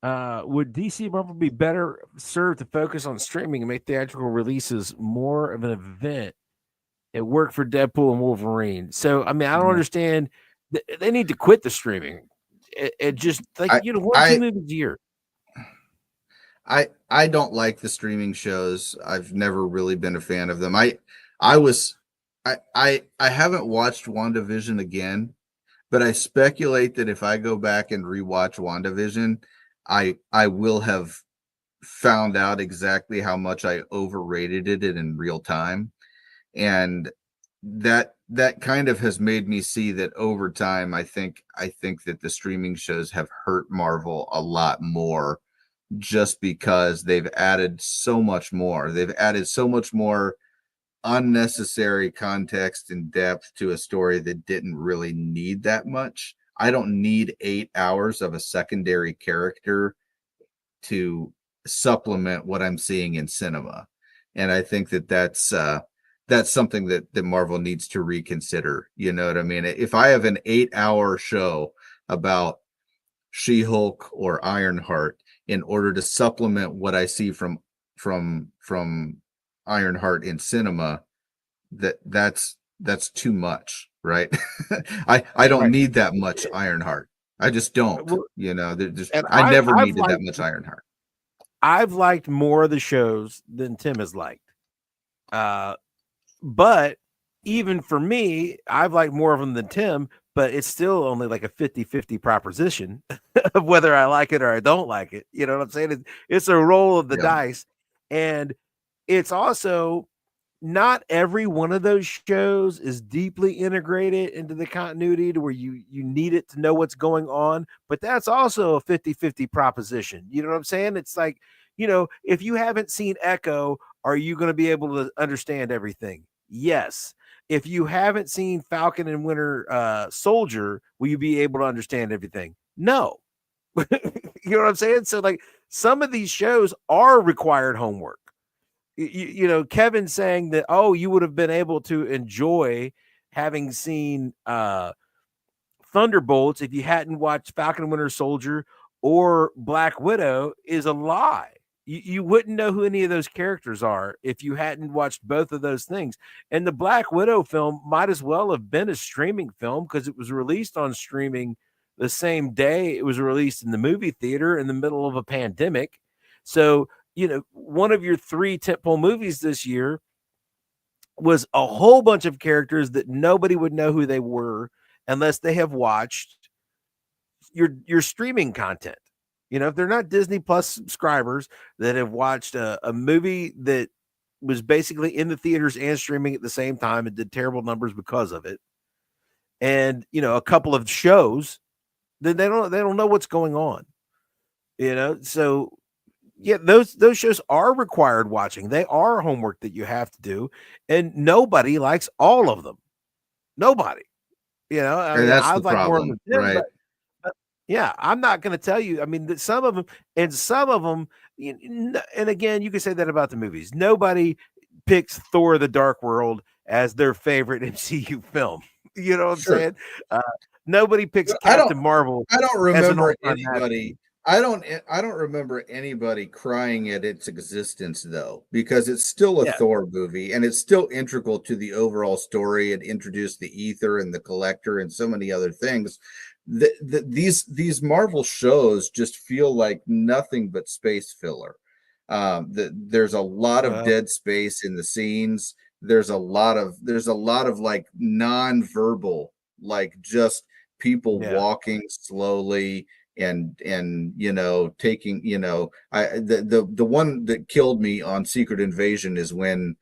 Would DC Marvel be better served to focus on streaming and make theatrical releases more of an event? It worked for Deadpool and Wolverine. So, I mean, I don't Yeah. understand. They need to quit the streaming. It just like, I 1, 2 I movies a year. I don't like the streaming shows. I've never really been a fan of them. I was I haven't watched WandaVision again, but I speculate that if I go back and rewatch WandaVision, I will have found out exactly how much I overrated it in real time. And that kind of has made me see that over time I think that the streaming shows have hurt Marvel a lot more just because they've added so much more. They've added so much more unnecessary context and depth to a story that didn't really need that much. I don't need 8 hours of a secondary character to supplement what I'm seeing in cinema. And I think that's something that Marvel needs to reconsider. You know what I mean? If I have an 8-hour show about She-Hulk or Ironheart in order to supplement what I see from Ironheart in cinema, that's too much, right? I don't Right. need that much Ironheart. I just don't. Well, and I never I've needed that liked much Ironheart. more of the shows than Tim has liked. Uh, but even for me, I've liked more of them than Tim, but it's still only like a 50-50 proposition of whether I like it or I don't like it. You know what I'm saying? It's a roll of the Yeah. dice. And it's also not every one of those shows is deeply integrated into the continuity to where you need it to know what's going on, but that's also a 50-50 proposition. You know what I'm saying? It's like, if you haven't seen Echo, are you going to be able to understand everything? Yes. If you haven't seen Falcon and Winter Soldier, will you be able to understand everything? No. You know what I'm saying? So like some of these shows are required homework. Kevin saying that, oh, you would have been able to enjoy having seen Thunderbolts if you hadn't watched Falcon and Winter Soldier or Black Widow is a lie. You wouldn't know who any of those characters are if you hadn't watched both of those things. And the Black Widow film might as well have been a streaming film because it was released on streaming the same day it was released in the movie theater in the middle of a pandemic. So, one of your 3 tentpole movies this year was a whole bunch of characters that nobody would know who they were unless they have watched your streaming content. If they're not Disney Plus subscribers that have watched a movie that was basically in the theaters and streaming at the same time and did terrible numbers because of it, and a couple of shows, then they don't know what's going on. So yeah, those shows are required watching. They are homework that you have to do, and nobody likes all of them. Nobody. I And mean, that's I the like more of problem, them, Tim, right? but yeah, I'm not going to tell you. I mean, that some of them, and some of them, and again, you can say that about the movies. Nobody picks Thor: The Dark World as their favorite MCU film. You know what I'm Sure. saying? Uh, Nobody picks I don't Captain Marvel I don't as an remember all-time anybody. masterpiece. I don't remember anybody crying at its existence though, because it's still a Yeah, Thor movie and it's still integral to the overall story and introduced the ether and the collector and so many other things. These Marvel shows just feel like nothing but space filler. There's a lot of well, dead space in the scenes. There's a lot of like non-verbal, like just people yeah, walking slowly and taking the one that killed me on Secret Invasion is when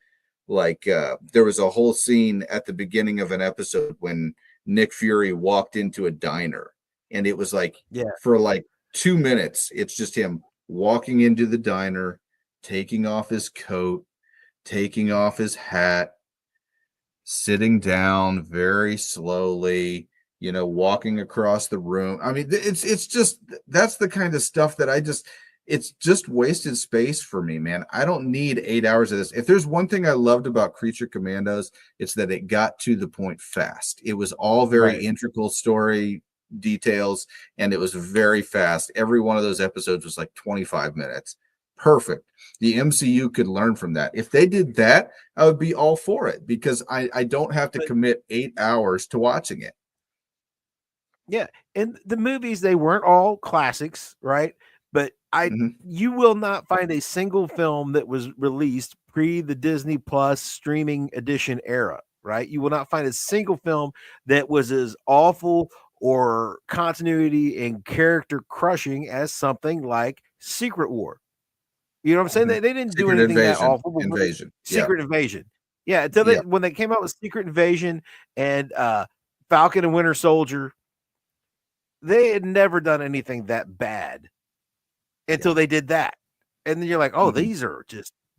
like there was a whole scene at the beginning of an episode when Nick Fury walked into a diner, and it was like yeah, for like 2 minutes it's just him walking into the diner, taking off his coat, taking off his hat, sitting down very slowly, walking across the room. I mean, it's just that's the kind of stuff that it's just wasted space for me, man. I don't need 8 hours of this. If there's one thing I loved about Creature Commandos, it's that it got to the point fast. It was all very right. integral story details, and it was very fast. Every one of those episodes was like 25 minutes. Perfect. The MCU could learn from that. If they did that, I would be all for it because I don't have to But commit 8 hours to watching it. yeah, and the movies, they weren't all classics, right? But Mhm. you will not find a single film that was released pre the Disney Plus streaming edition era, right? You will not find a single film that was as awful or continuity and character crushing as something like Secret War. You know what I'm saying? Mhm. They didn't do Secret anything that Invasion. awful, but Invasion. Yeah. Secret Invasion. Yeah, until Yeah. when they came out with Secret Invasion and Falcon and Winter Soldier, they had never done anything that bad Yeah. until they did that. And then you're like, "Oh, Mhm.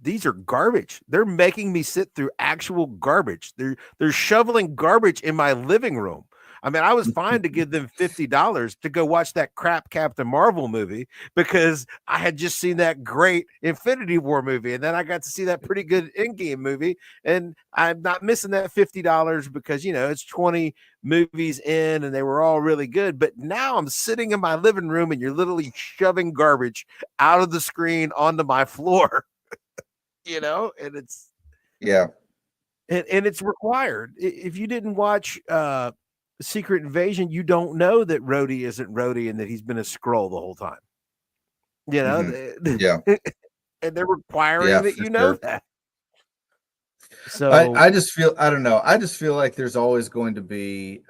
these are garbage. They're making me sit through actual garbage. They're shoveling garbage in my living room. I mean, I was fine to give them $50 to go watch that crap Captain Marvel movie because I had just seen that great Infinity War movie, and then I got to see that pretty good Endgame movie, and I'm not missing that $50 because it's 20 movies in and they were all really good. But now I'm sitting in my living room and you're literally shoving garbage out of the screen onto my floor, and it's yeah. And it's required. If you didn't watch Secret Invasion, you don't know that Rhodey isn't Rhodey and that he's been a Skrull the whole time. Yeah. And they're requiring Yeah, that for you know sure. that. So I just feel, I don't know. I just feel like there's always going to be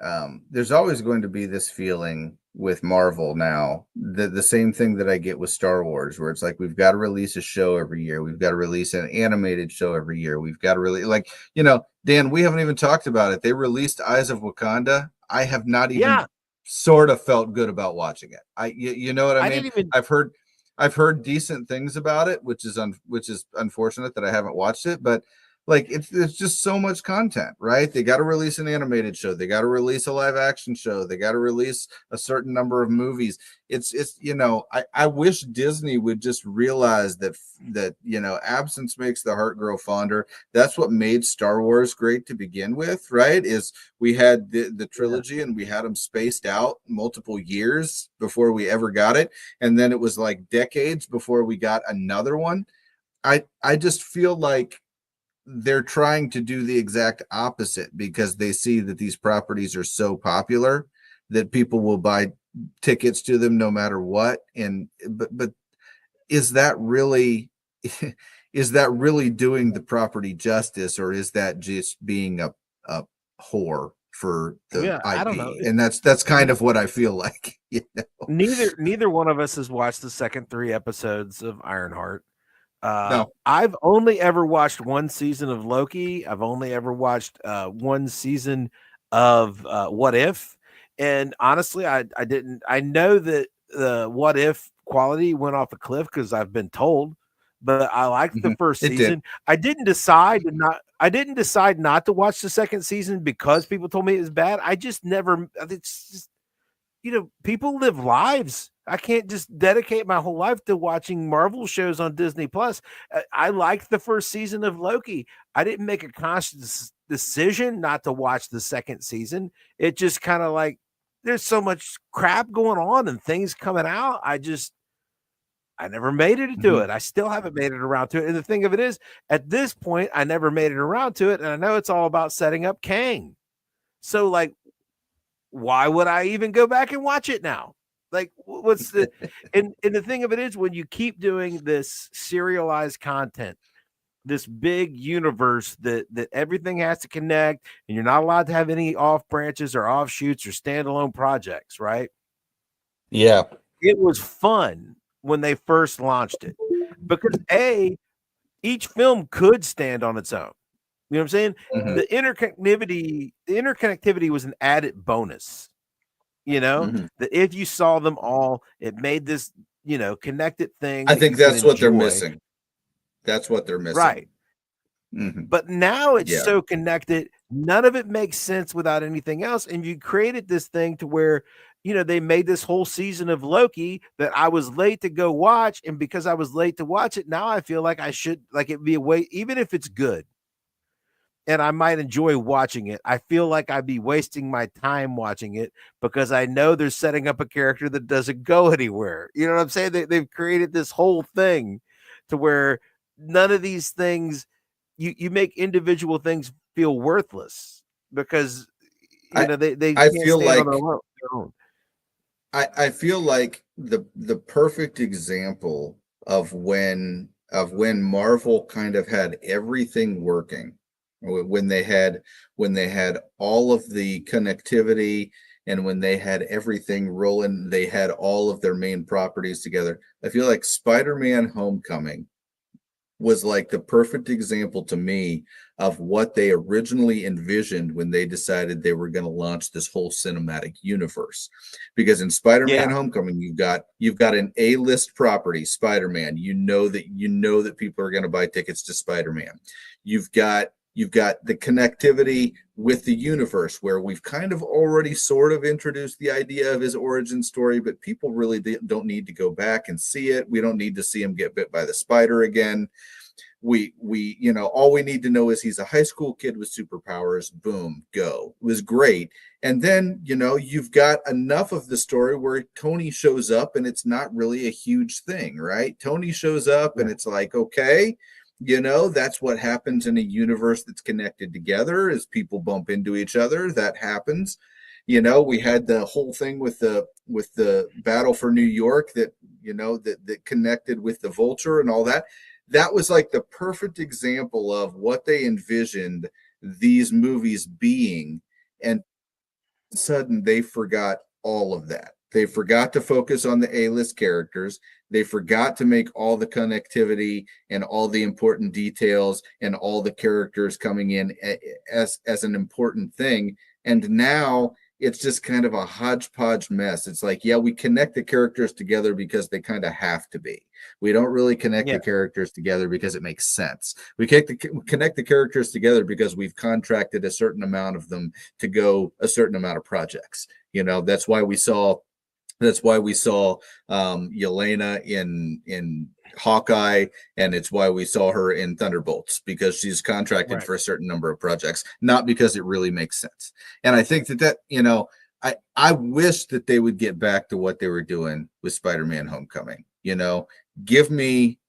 this feeling with Marvel now, the same thing that I get with Star Wars, where it's like we've got to release a show every year, we've got to release an animated show every year, we've got to really, like, Dan, we haven't even talked about it. They released Eyes of Wakanda. I have not even yeah, sort of felt good about watching it. You know what I I mean? didn't even. I've heard decent things about it, which is unfortunate that I haven't watched it, but like it's just so much content, right? They got to release an animated show, they got to release a live action show, they got to release a certain number of movies. It's I wish Disney would just realize that absence makes the heart grow fonder. That's what made Star Wars great to begin with, right? Is we had the trilogy and we had them spaced out multiple years before we ever got it, and then it was like decades before we got another one. I just feel like they're trying to do the exact opposite because they see that these properties are so popular that people will buy tickets to them no matter what. And but is that really is that really doing the property justice, or is that just being a whore for the I don't know. IP? And that's kind of what I feel like. Neither one of us has watched the second 3 episodes of Ironheart. No. I've only ever watched one season of Loki. I've only ever watched one season of What If, and honestly, I didn't. I know that the What If quality went off a cliff because I've been told, but I liked the first It did. season. I didn't decide not to watch the second season because people told me it was bad. I just never. It's just people live lives. I can't just dedicate my whole life to watching Marvel shows on Disney Plus. I liked the first season of Loki. I didn't make a conscious decision not to watch the second season. It just kind of like there's so much crap going on and things coming out. I never made it to it. I still haven't made it around to it. And the thing of it is, at this point, I never made it around to it. And I know it's all about setting up Kang. So like, why would I even go back and watch it now? Like, what's the and the thing of it is, when you keep doing this serialized content, this big universe that everything has to connect, and you're not allowed to have any off branches or offshoots or standalone projects, right? Yeah. It was fun when they first launched it because each film could stand on its own. You know what I'm saying? Mm-hmm. The interconnectivity was an added bonus. That if you saw them all, it made this, connected thing I that think you can that's what they're enjoy. missing. That's what they're missing. Right. But now it's Yeah. so connected, none of it makes sense without anything else. And you created this thing to where, they made this whole season of Loki that I was late to go watch. And because I was late to watch it, now I feel like I should, like, it'd be a way, even if it's good and I might enjoy watching it, I feel like I'd be wasting my time watching it because I know they're setting up a character that doesn't go anywhere. You know what I'm saying? They've created this whole thing to where none of these things, you make individual things feel worthless because I they I can't feel stand on like their own. I feel like the perfect example of when Marvel kind of had everything working, when they had all of the connectivity, and when they had everything rolling, they had all of their main properties together. I feel like Spider-Man Homecoming was like the perfect example to me of what they originally envisioned when they decided they were going to launch this whole cinematic universe. Because in Spider-Man Yeah. Homecoming, you've got an A-list property, Spider-Man. You know that people are going to buy tickets to Spider-Man. You've got You've got the connectivity with the universe, where we've kind of already sort of introduced the idea of his origin story, but people really don't need to go back and see it. We don't need to see him get bit by the spider again. We all we need to know is he's a high school kid with superpowers. Boom, go. It was great. And then you've got enough of the story where Tony shows up and it's not really a huge thing, right? Tony shows up and it's like, okay, that's what happens in a universe that's connected together. As people bump into each other, that happens. We had the whole thing with the battle for New York that that connected with the Vulture and all that. That was like the perfect example of what they envisioned these movies being. And sudden they forgot all of that. They forgot to focus on the A-list characters. They forgot to make all the connectivity and all the important details and all the characters coming in as an important thing. And now it's just kind of a hodgepodge mess. It's like, yeah, we connect the characters together because they kind of have to be. We don't really connect the characters together because it makes sense. We connect the characters together because we've contracted a certain amount of them to go a certain amount of projects. That's why we saw Yelena in Hawkeye, and it's why we saw her in Thunderbolts, because she's contracted for a certain number of projects, not because it really makes sense. And I think that I wish that they would get back to what they were doing with Spider-Man Homecoming. Give me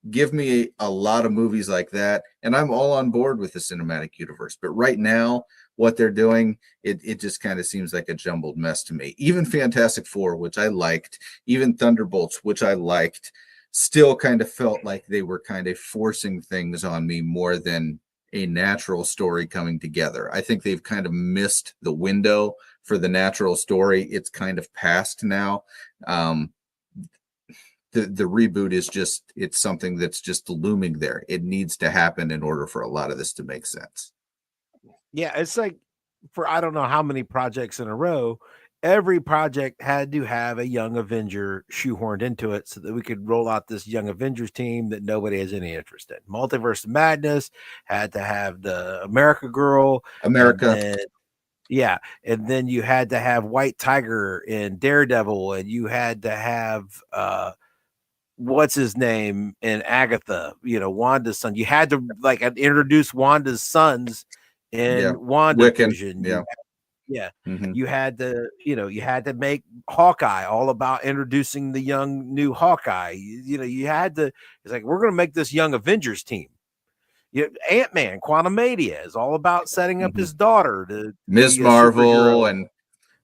a lot of movies like that, and I'm all on board with the cinematic universe. But right now, what they're doing, it just kind of seems like a jumbled mess to me. Even Fantastic Four, which I liked, even Thunderbolts, which I liked, still kind of felt like they were kind of forcing things on me more than a natural story coming together. I think they've kind of missed the window for the natural story. It's kind of past now. The reboot is it's something that's just looming there. It needs to happen in order for a lot of this to make sense. Yeah, it's like, for I don't know how many projects in a row, every project had to have a young Avenger shoehorned into it so that we could roll out this young Avengers team that nobody has any interest in. Multiverse of Madness had to have the America Girl, America. And then you had to have White Tiger and Daredevil, and you had to have what's his name in Agatha, Wanda's son. You had to introduce Wanda's sons in WandaVision. You had to, you had to make Hawkeye all about introducing the young new Hawkeye. You had to. It's like, we're going to make this young Avengers team. Ant-Man, Quantumania is all about setting up his daughter to Ms. be a Marvel superhero. and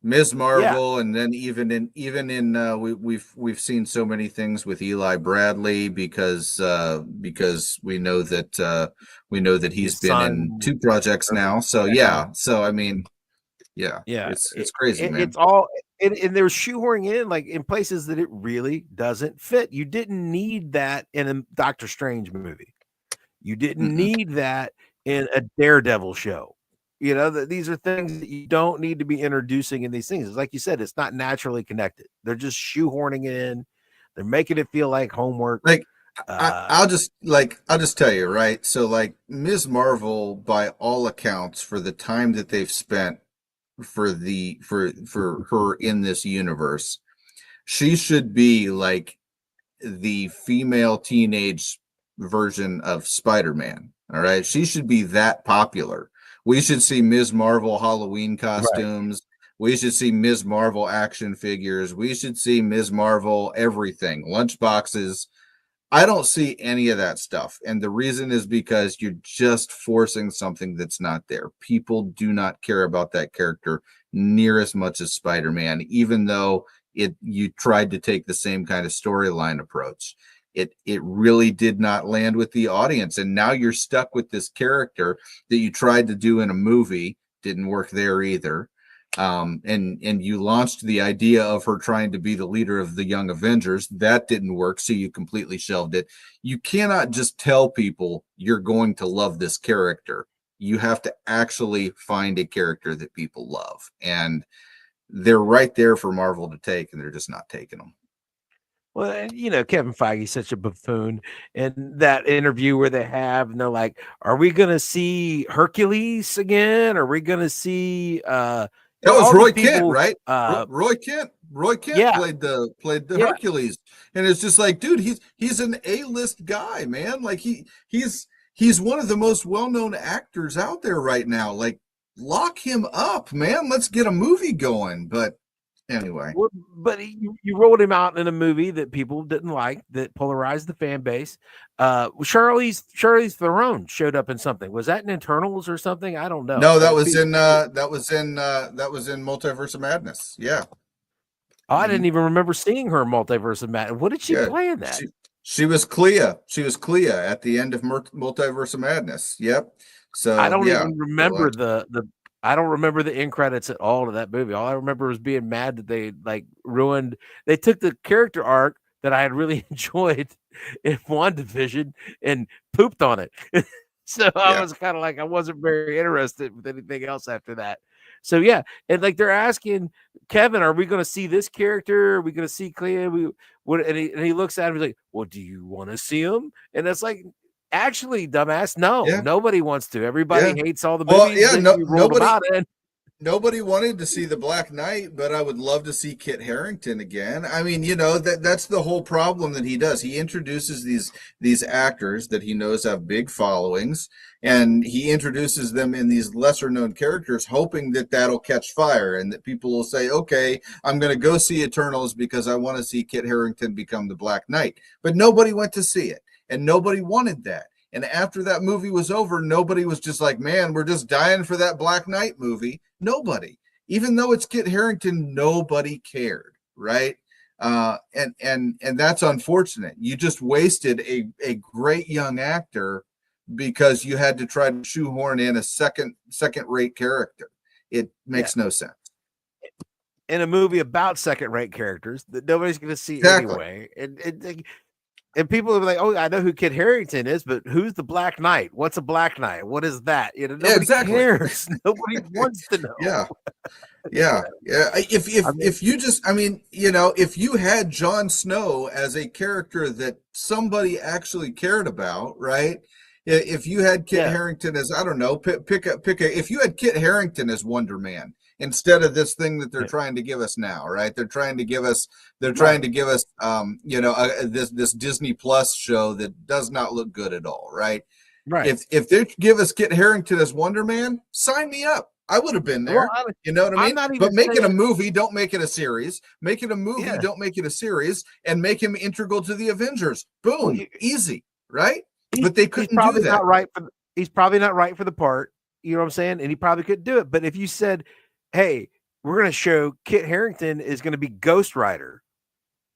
Ms. Marvel, and then even in we've seen so many things with Eli Bradley because we know that he's been in 2 projects now. So so I mean, it's crazy, man. It's all and they're shoehorning in like in places that it really doesn't fit. You didn't need that in a Doctor Strange movie. You didn't need that in a Daredevil show. These are things that you don't need to be introducing in these things. It's like you said, it's not naturally connected. They're just shoehorning it in. They're making it feel like homework. Like I'll just tell you, right? So like Ms. Marvel, by all accounts, for the time that they've spent for her in this universe, she should be like the female teenage version of Spider-Man. All right. She should be that popular. We should see Ms. Marvel Halloween costumes. We should see Ms. Marvel action figures. We should see Ms. Marvel everything, lunchboxes. I don't see any of that stuff. And the reason is because you're just forcing something that's not there. People do not care about that character near as much as Spider-Man, even though you tried to take the same kind of storyline approach. It really did not land with the audience. And now you're stuck with this character that you tried to do in a movie. Didn't work there either. And you launched the idea of her trying to be the leader of the Young Avengers. That didn't work, so you completely shelved it. You cannot just tell people you're going to love this character. You have to actually find a character that people love, and they're right there for Marvel to take, and they're just not taking them. Well, and, Kevin Feige's such a buffoon. And that interview where they have, and they're like, "Are we going to see Hercules again? Are we going to see That was all the Roy Kent, people?" right? Roy Kent. Roy Kent Yeah, played the yeah. Hercules, and it's just like, dude, he's an A-list guy, man. Like he's one of the most well-known actors out there right now. Like, lock him up, man. Let's get a movie going. But anyway, Well, but you rolled him out in a movie that people didn't like, that polarized the fan base. Charlie's Theron showed up in something. Was that in Internals or something? I don't know. no, that was in Multiverse of Madness. Yeah. I Mm-hmm. didn't even remember seeing her in Multiverse of Madness. What did she Yeah, play in that? she was Clea. She was Clea at the end of Multiverse of Madness. Yep. I So don't yeah. even So, remember the I don't remember the end credits at all to that movie. All I remember was being mad that they ruined. They took the character arc that I had really enjoyed in WandaVision and pooped on it. So I yeah. was kind of like, I wasn't very interested with anything else after that. So yeah, and like they're asking Kevin, are we going to see this character? Are we going to see Clea? And he looks at him, he's like, well, do you want to see him? And it's like, actually, dumbass, no, Yeah. nobody wants to. Everybody Yeah. hates all the Well, movies yeah, that no, you rolled them nobody out in. nobody wanted to see the Black Knight, but I would love to see Kit Harington again. I mean, that's the whole problem that he does. He introduces these actors that he knows have big followings, and he introduces them in these lesser known characters, hoping that that'll catch fire and that people will say, "Okay, I'm going to go see Eternals because I want to see Kit Harington become the Black Knight." But nobody went to see it, and nobody wanted that. And after that movie was over, nobody was just like, man, we're just dying for that Black Knight movie. Nobody. Even though it's Kit Harington, nobody cared, right? And that's unfortunate. You just wasted a great young actor because you had to try to shoehorn in a second rate character. It Yeah, makes no sense. in a movie about second rate characters that nobody's going to see Exactly. anyway. And people are like, oh, I know who Kit Harington is, but who's the Black Knight? What's a Black Knight? What is that? Yeah, Nobody exactly. cares. Nobody wants to know. Yeah. Yeah, yeah. If I if mean, if you just, I mean, if you had Jon Snow as a character that somebody actually cared about, right? If you had Kit yeah, Harington as, I don't know, pick a. If you had Kit Harington as Wonder Man instead of this thing that they're yeah, trying to give us now, right? They're trying right, to give us, this Disney Plus show that does not look good at all, right? right. If they give us Kit Harington as Wonder Man, sign me up. I would have been Well, there. You know what I I'm mean? not even But make it a saying, movie, don't make it a series. Make it a movie, yeah. don't make it a series, and make him integral to the Avengers. Well, Boom, easy, right? he's But they he's couldn't do probably that. not right for he's probably not right for the part. You know what I'm saying? And he probably couldn't do it. But if you said, "Hey, we're going to show Kit Harington is going to be Ghost Rider,"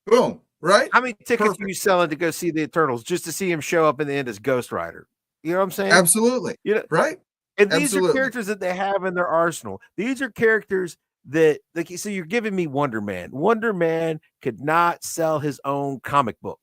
Boom, right? how many tickets are Perfect. you selling to go see the Eternals just to see him show up in the end as Ghost Rider? You know what I'm saying? Absolutely. You know, Right? and these are Absolutely. characters that they have in their arsenal. These are characters that, like, so you're giving me Wonder Man. Wonder Man could not sell his own comic book.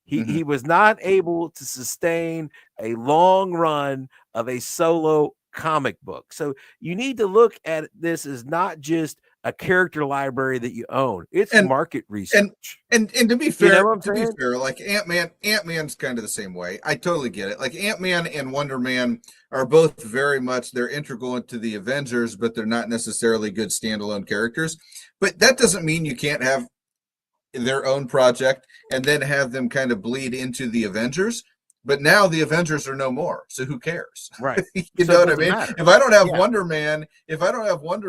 He Mm-hmm. he was not able to sustain a long run of a solo comic book. So you need to look at this as not just a character library that you own. It's And market and research. and to be You know fair, what I'm saying? like Ant-Man's kind of the same way. I totally get it. Like Ant-Man and Wonder Man are both very much, they're integral into the Avengers, but they're not necessarily good standalone characters. But that doesn't mean you can't have their own project and then have them kind of bleed into the Avengers. But now the Avengers are no more, so who cares? Right. You So know it what I doesn't mean? matter. If I don't have Yeah. Wonder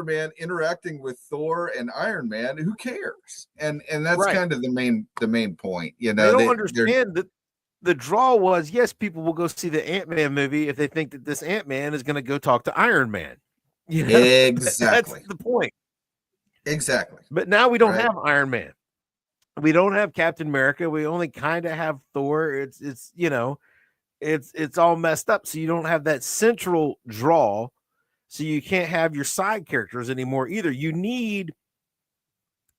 Man interacting with Thor and Iron Man, who cares? And that's Right. kind of the main point. They don't They're understand that the draw was, yes, people will go see the Ant-Man movie if they think that this Ant-Man is going to go talk to Iron Man. You know, that's exactly, the point. exactly But now we don't right. have Iron Man. We don't have Captain America. We only kind of have Thor. It's all messed up. So you don't have that central draw. So you can't have your side characters anymore either. You need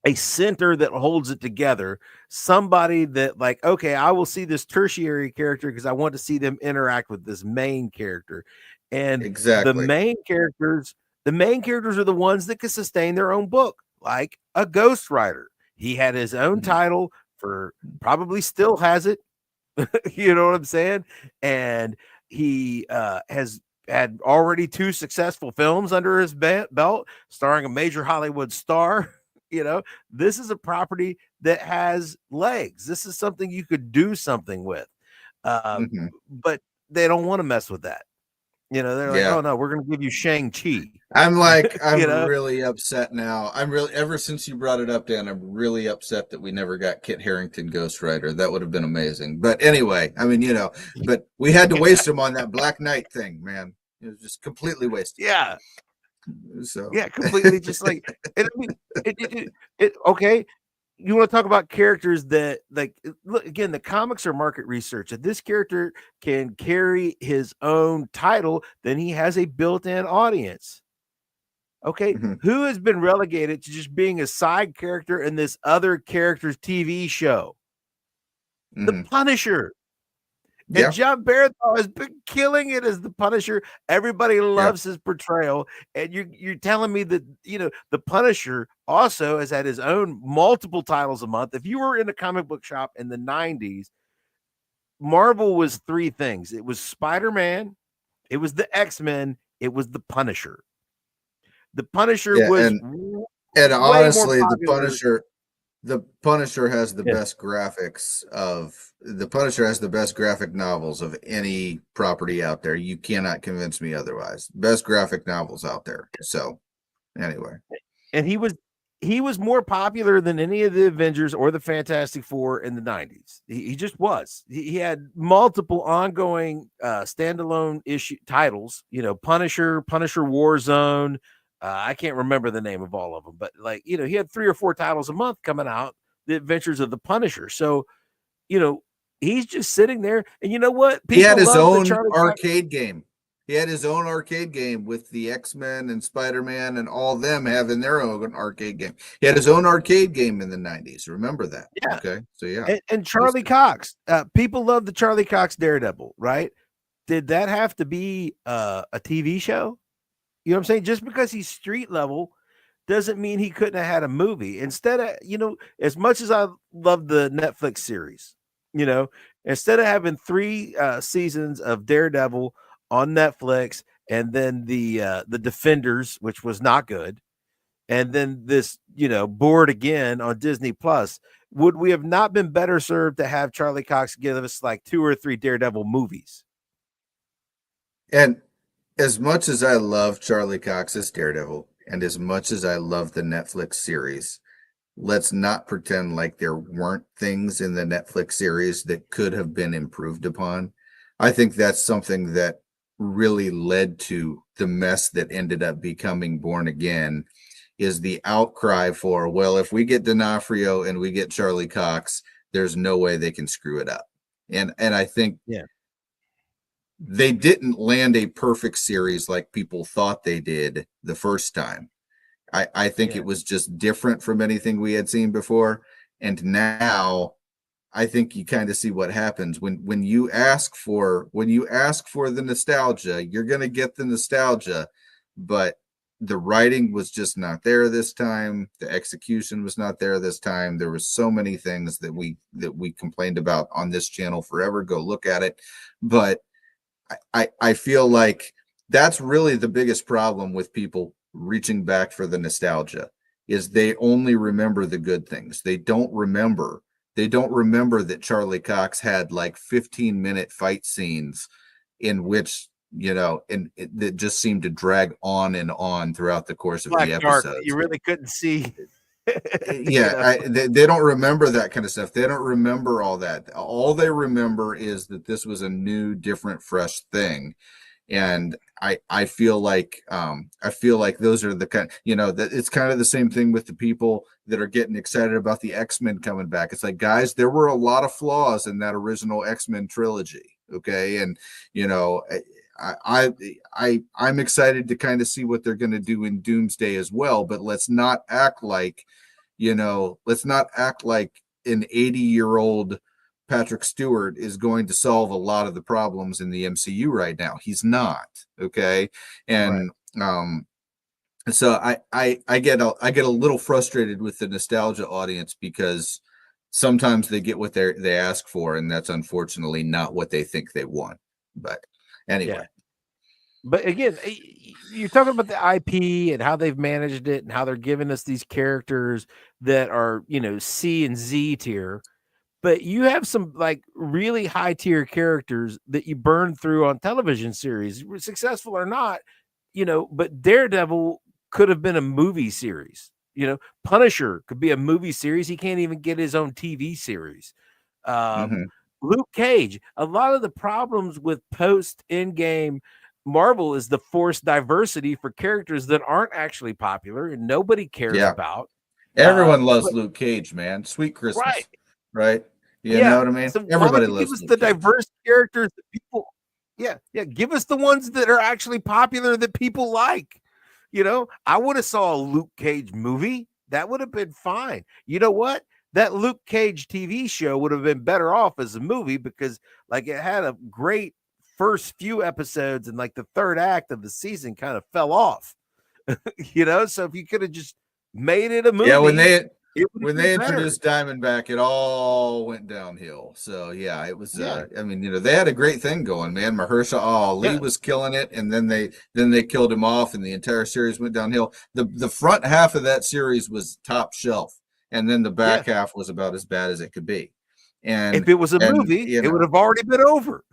a center that holds it together. Somebody that, like, okay, I will see this tertiary character because I want to see them interact with this main character. And the Exactly. main characters, the main characters are the ones that can sustain their own book, like a Ghost Rider. He had his own Mhm. title for probably still has it. You know what I'm saying? And he has had already 2 successful films under his belt, starring a major Hollywood star. You know, this is a property that has legs. This is something you could do something with. But they don't want to mess with that. You know, they're like, Yeah. oh no, we're going to give you Shang-Chi. I'm You know, really upset now. I'm really, ever since you brought it up, Dan, I'm really upset that we never got Kit Harington Ghost Rider. That would have been amazing. But anyway, I mean, but we had to waste him on that Black Knight thing, man. It was just completely wasted. yeah, So, yeah, completely. Just like, and I mean, okay. You want to talk about characters that, like, look again, the comics are market research. If this character can carry his own title, then he has a built-in audience. Okay, who has been relegated to just being a side character in this other character's TV show? The Punisher. And John Bernthal has been killing it as the Punisher. Everybody loves his portrayal. And you're telling me that, the Punisher also has had his own multiple titles a month. If you were in a comic book shop in the 90s, Marvel was 3 things. It was Spider-Man, it was the X-Men, it was the Punisher. The Punisher was and way more honestly, popular. The Punisher has the best graphics the Punisher has the best graphic novels of any property out there. You cannot convince me otherwise. Best graphic novels out there. So anyway. And he was more popular than any of the Avengers or the Fantastic Four in the 90s. He just was. He had multiple ongoing standalone issue titles, Punisher, Punisher Warzone. I can't remember the name of all of them, but he had 3 or 4 titles a month coming out, the Adventures of the Punisher. So, he's just sitting there, and you know what? He had his love the own Charlie arcade game. He had his own arcade game with the X-Men and Spider-Man and all them having their own arcade game. He had his own arcade game in the 90s. Remember that. Yeah. Okay. So yeah. And Charlie Cox. People love the Charlie Cox Daredevil, right? Did that have to be a TV show? You know what I'm saying? Just because he's street level doesn't mean he couldn't have had a movie. Instead of, as much as I love the Netflix series, instead of having 3 seasons of Daredevil on Netflix and then the Defenders, which was not good, and then this, Bored Again on Disney Plus, would we have not been better served to have Charlie Cox give us like 2 or 3 Daredevil movies? And as much as I love Charlie Cox's Daredevil, and as much as I love the Netflix series, let's not pretend like there weren't things in the Netflix series that could have been improved upon. I think that's something that really led to the mess that ended up becoming Born Again, is the outcry for, well, if we get D'Onofrio and we get Charlie Cox, there's no way they can screw it up. And I think they didn't land a perfect series like people thought they did the first time. I think it was just different from anything we had seen before. And now I think you kind of see what happens when you ask for the nostalgia, you're going to get the nostalgia, but the writing was just not there this time. The execution was not there this time. There were so many things that we complained about on this channel forever. Go look at it. But I feel like that's really the biggest problem with people reaching back for the nostalgia, is they only remember the good things. They don't remember that Charlie Cox had like 15-minute fight scenes in which, and that just seemed to drag on and on throughout the course of the episodes. You really couldn't see. They don't remember that kind of stuff. They don't remember all that. All they remember is that this was a new, different, fresh thing. And I feel like those are the kind, that it's kind of the same thing with the people that are getting excited about the X-Men coming back. It's like, guys, there were a lot of flaws in that original X-Men trilogy. Okay. And, I'm excited to kind of see what they're going to do in Doomsday as well, but let's not act like an 80-year-old Patrick Stewart is going to solve a lot of the problems in the MCU right now. He's not. Okay. And, so I get a little frustrated with the nostalgia audience, because sometimes they get what they ask for, and that's unfortunately not what they think they want. But anyway. Yeah. But again, you're talking about the IP and how they've managed it and how they're giving us these characters that are, C and Z tier. But you have some like really high tier characters that you burn through on television series, successful or not, but Daredevil could have been a movie series. Punisher could be a movie series. He can't even get his own TV series. Mm-hmm. Luke Cage, a lot of the problems with post Endgame Marvel is the forced diversity for characters that aren't actually popular and nobody cares about. Everyone loves But, Luke Cage, man. Sweet right. Christmas, right? You know Yeah. what I mean? So why don't Everybody you give loves us Luke the Cage. diverse characters that people give us the ones that are actually popular that people like. I would have saw a Luke Cage movie. That would have been fine. You know what? That Luke Cage TV show would have been better off as a movie because like it had a great first few episodes and like the third act of the season kind of fell off. So if you could have just made it a Yeah, movie, it would have when been they better. introduced Diamondback, it all went downhill. So yeah, it was. Yeah. I mean, they had a great thing going, man. Mahershala Ali Yeah. was killing it, and then they killed him off, and the entire series went downhill. The front half of that series was top shelf, and then the Yeah. back half was about as bad as it could be. If it was a And movie, it would have already been over.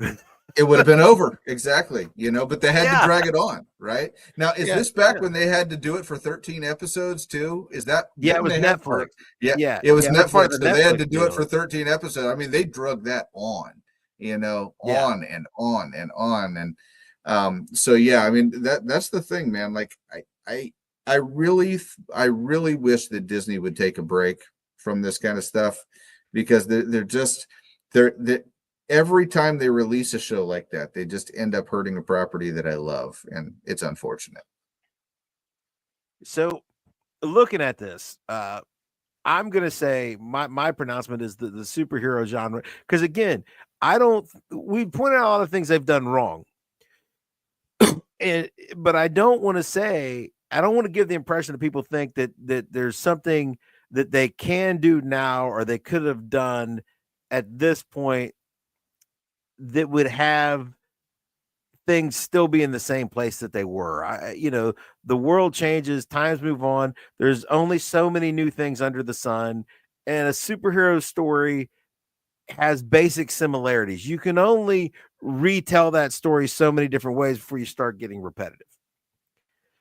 it would have been over exactly, but they had to Yeah. drag it on, right? Now, is Yeah. this back Yeah. when they had to do it for 13 episodes too? Is that, Yeah, it didn't was they have, Netflix. yeah, Yeah. it was Yeah, it was part Netflix, of the so they had Netflix to do it deal. for 13 episodes. I mean, they drug that on, Yeah. on and on and on. And so yeah, I mean, that's the thing, man. Like I really wish that Disney would take a break from this kind of stuff, because they're just they're every time they release a show like that, they just end up hurting a property that I love, and it's unfortunate. So looking at this, I'm gonna say my pronouncement is the superhero genre. Because again, I don't we pointed out a lot of things they've done wrong. But I don't want to give the impression that people think that there's something that they can do now or they could have done at this point that would have things still be in the same place that they were. The world changes, times move on. There's only so many new things under the sun, and a superhero story has basic similarities. You can only retell that story so many different ways before you start getting repetitive.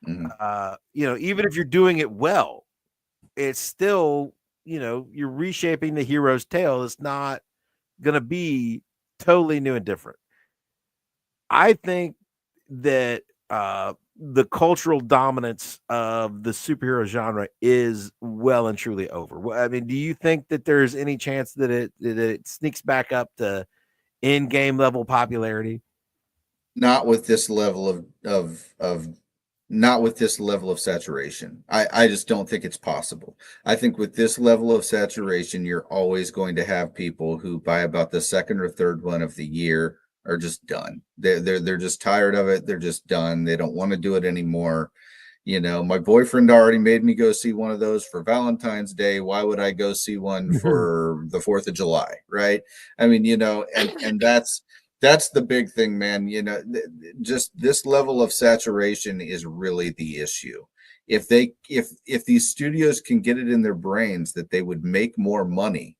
Even if you're doing it well, it's still, you're reshaping the hero's tale. It's not going to be totally new and different. I think that the cultural dominance of the superhero genre is well and truly over. I mean, do you think that there's any chance that it sneaks back up to in-game level popularity? Not with this level of not with this level of saturation. I just don't think it's possible. I think with this level of saturation, you're always going to have people who by about the second or third one of the year are just done. They're just tired of it. They're just done. They don't want to do it anymore. My boyfriend already made me go see one of those for Valentine's Day. Why would I go see one for the 4th of July? Right. I mean, and that's the big thing, man. Just this level of saturation is really the issue. If these studios can get it in their brains that they would make more money,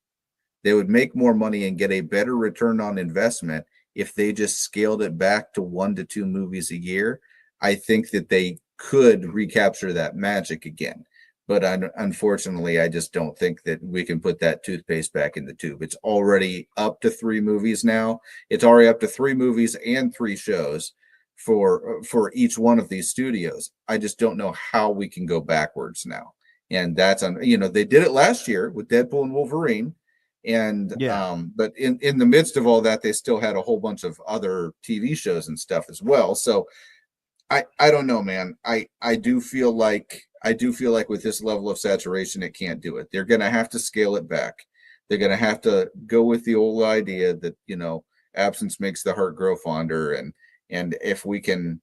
and get a better return on investment if they just scaled it back to 1 to 2 movies a year. I think that they could recapture that magic again. But unfortunately, I just don't think that we can put that toothpaste back in the tube. It's already up to 3 movies now. It's already up to 3 movies and 3 shows for each one of these studios. I just don't know how we can go backwards now. And that's they did it last year with Deadpool and Wolverine. And but in the midst of all that, they still had a whole bunch of other TV shows and stuff as well. So I don't know, man. I do feel like with this level of saturation, it can't do it. They're going to have to scale it back. They're going to have to go with the old idea that absence makes the heart grow fonder, and if we can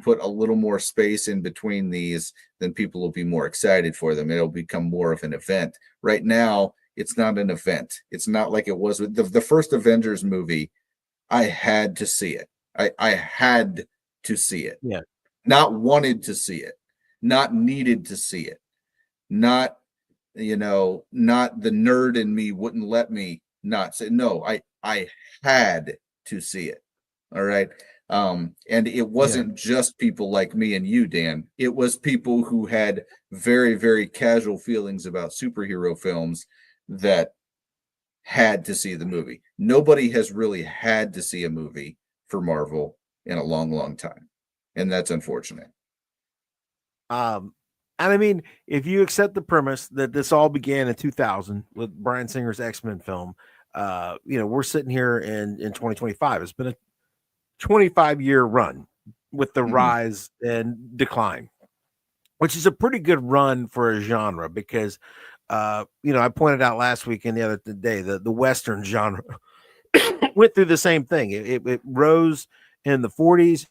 put a little more space in between these, then people will be more excited for them. It'll become more of an event. Right now, It's not an event. It's not like it was with the first Avengers movie. I had to see it. I had to see it. Yeah. Not wanted to see it, not needed to see it, not, not the nerd in me wouldn't let me not say. No, I had to see it. All right. And it Yeah. wasn't just people like me and you, Dan. It was people who had very, very casual feelings about superhero films that had to see the movie. Nobody has really had to see a movie for Marvel in a long, long time. And that's unfortunate. And I mean, if you accept the premise that this all began in 2000 with Bryan Singer's X-Men film, we're sitting here in 2025. It's been a 25-year run with the rise and decline, which is a pretty good run for a genre because, I pointed out last week and the other day, the Western genre went through the same thing. It rose in the 40s.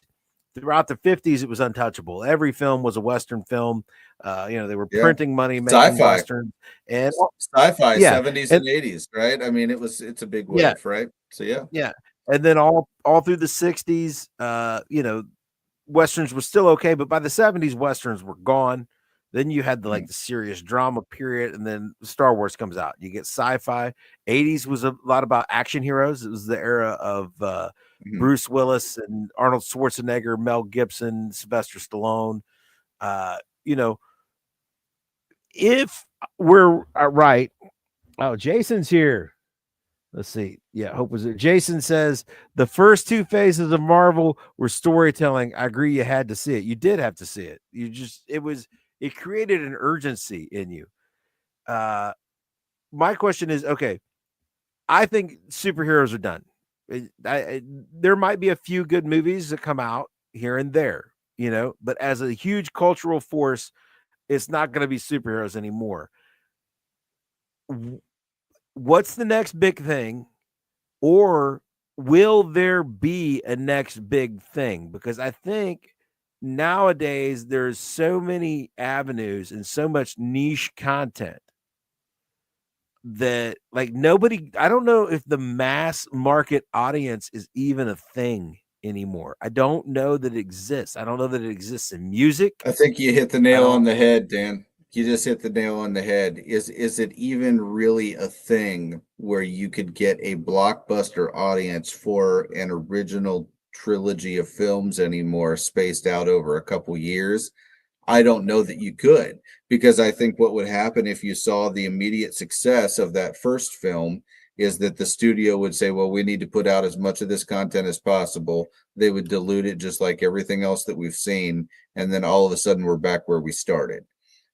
Throughout the 50s, it was untouchable. Every film was a Western film. They were printing money making Sci-fi. Westerns and Sci-fi, yeah, 70s and and 80s, right? I mean, it's a big yeah, wave, right? So yeah. yeah, and then all through the 60s, Westerns were still okay, but by the 70s, Westerns were gone. Then you had the serious drama period, and then Star Wars comes out. You get sci-fi. 80s was a lot about action heroes. It was the era of Bruce Willis and Arnold Schwarzenegger, Mel Gibson, Sylvester Stallone. Uh, you know, if we're right, oh, Jason's here. Let's see. Yeah, Hope was it. Jason says the first two phases of Marvel were storytelling. I agree. You had to see it. You did have to see it. It created an urgency in you. My question is, okay, I think superheroes are done. There might be a few good movies that come out here and there, but as a huge cultural force, it's not going to be superheroes anymore. What's the next big thing? Or will there be a next big thing? Because I think nowadays there's so many avenues and so much niche content that I don't know if the mass market audience is even a thing anymore. I don't know that it exists. I don't know that it exists in music. I think you hit the nail on the head, Dan. You just hit the nail on the head. Is it even really a thing where you could get a blockbuster audience for an original trilogy of films anymore, spaced out over a couple years? I don't know that you could, because I think what would happen if you saw the immediate success of that first film is that the studio would say, well, we need to put out as much of this content as possible. They would dilute it just like everything else that we've seen. And then all of a sudden we're back where we started.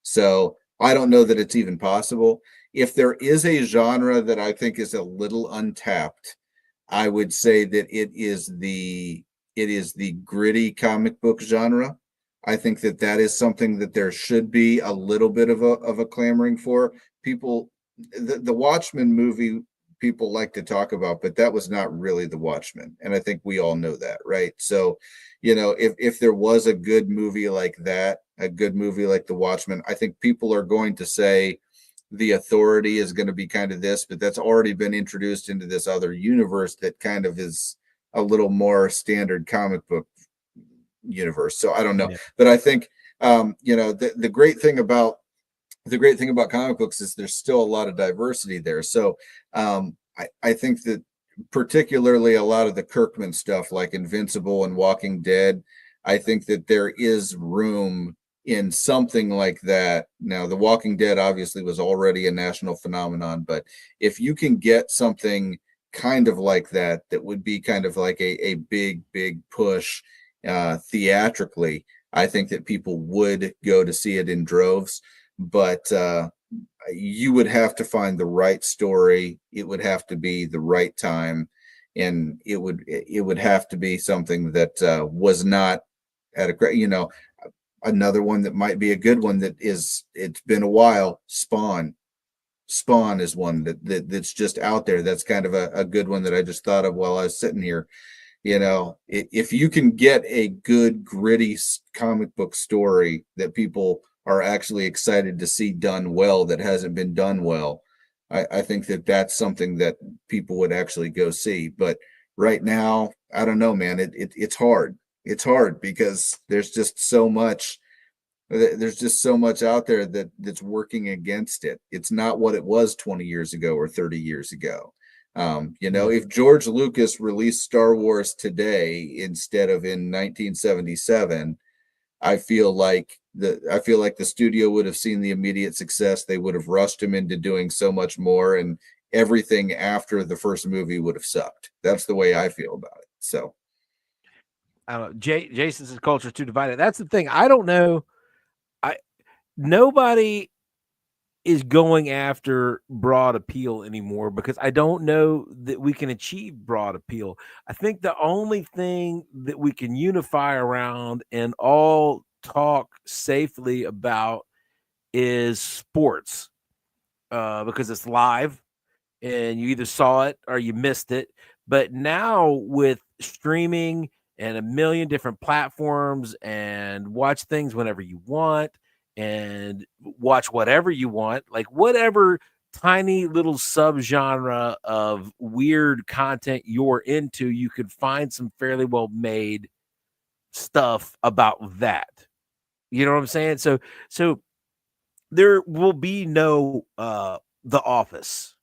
So I don't know that it's even possible. If there is a genre that I think is a little untapped, I would say that it is the gritty comic book genre. I think that is something that there should be a little bit of a clamoring for. People, the Watchmen movie, people like to talk about, but that was not really the Watchmen, and I think we all know that, right? So, if there was a good movie like that, a good movie like the Watchmen, I think people are going to say the Authority is going to be kind of this, but that's already been introduced into this other universe that kind of is a little more standard comic book universe. So I don't know, but I think the great thing about comic books is there's still a lot of diversity there. So I think that particularly a lot of the Kirkman stuff like Invincible and Walking Dead, I think that there is room in something like that. Now, The Walking Dead obviously was already a national phenomenon, but if you can get something kind of like that, that would be kind of like a big push theatrically, I think that people would go to see it in droves. But you would have to find the right story. It would have to be the right time, and it would have to be something that was not at a another one that might be a good one it's been a while. Spawn is one that's just out there. That's kind of a good one that I just thought of while I was sitting here. If you can get a good gritty comic book story that people are actually excited to see done well, that hasn't been done well, I think that that's something that people would actually go see. But right now, I don't know, man. It's hard. It's hard because there's just so much out there that's working against it. It's not what it was 20 years ago or 30 years ago. If George Lucas released Star Wars today instead of in 1977, I feel like the studio would have seen the immediate success. They would have rushed him into doing so much more, and everything after the first movie would have sucked. That's the way I feel about it. So I don't know. Jason says culture too divided. That's the thing. I don't know. I Nobody is going after broad appeal anymore because I don't know that we can achieve broad appeal. I think the only thing that we can unify around and all talk safely about is sports, because it's live and you either saw it or you missed it. But now with streaming and a million different platforms and watch things whenever you want and watch whatever you want, like whatever tiny little subgenre of weird content you're into, you could find some fairly well made stuff about that. You know what I'm saying? So there will be no The Office.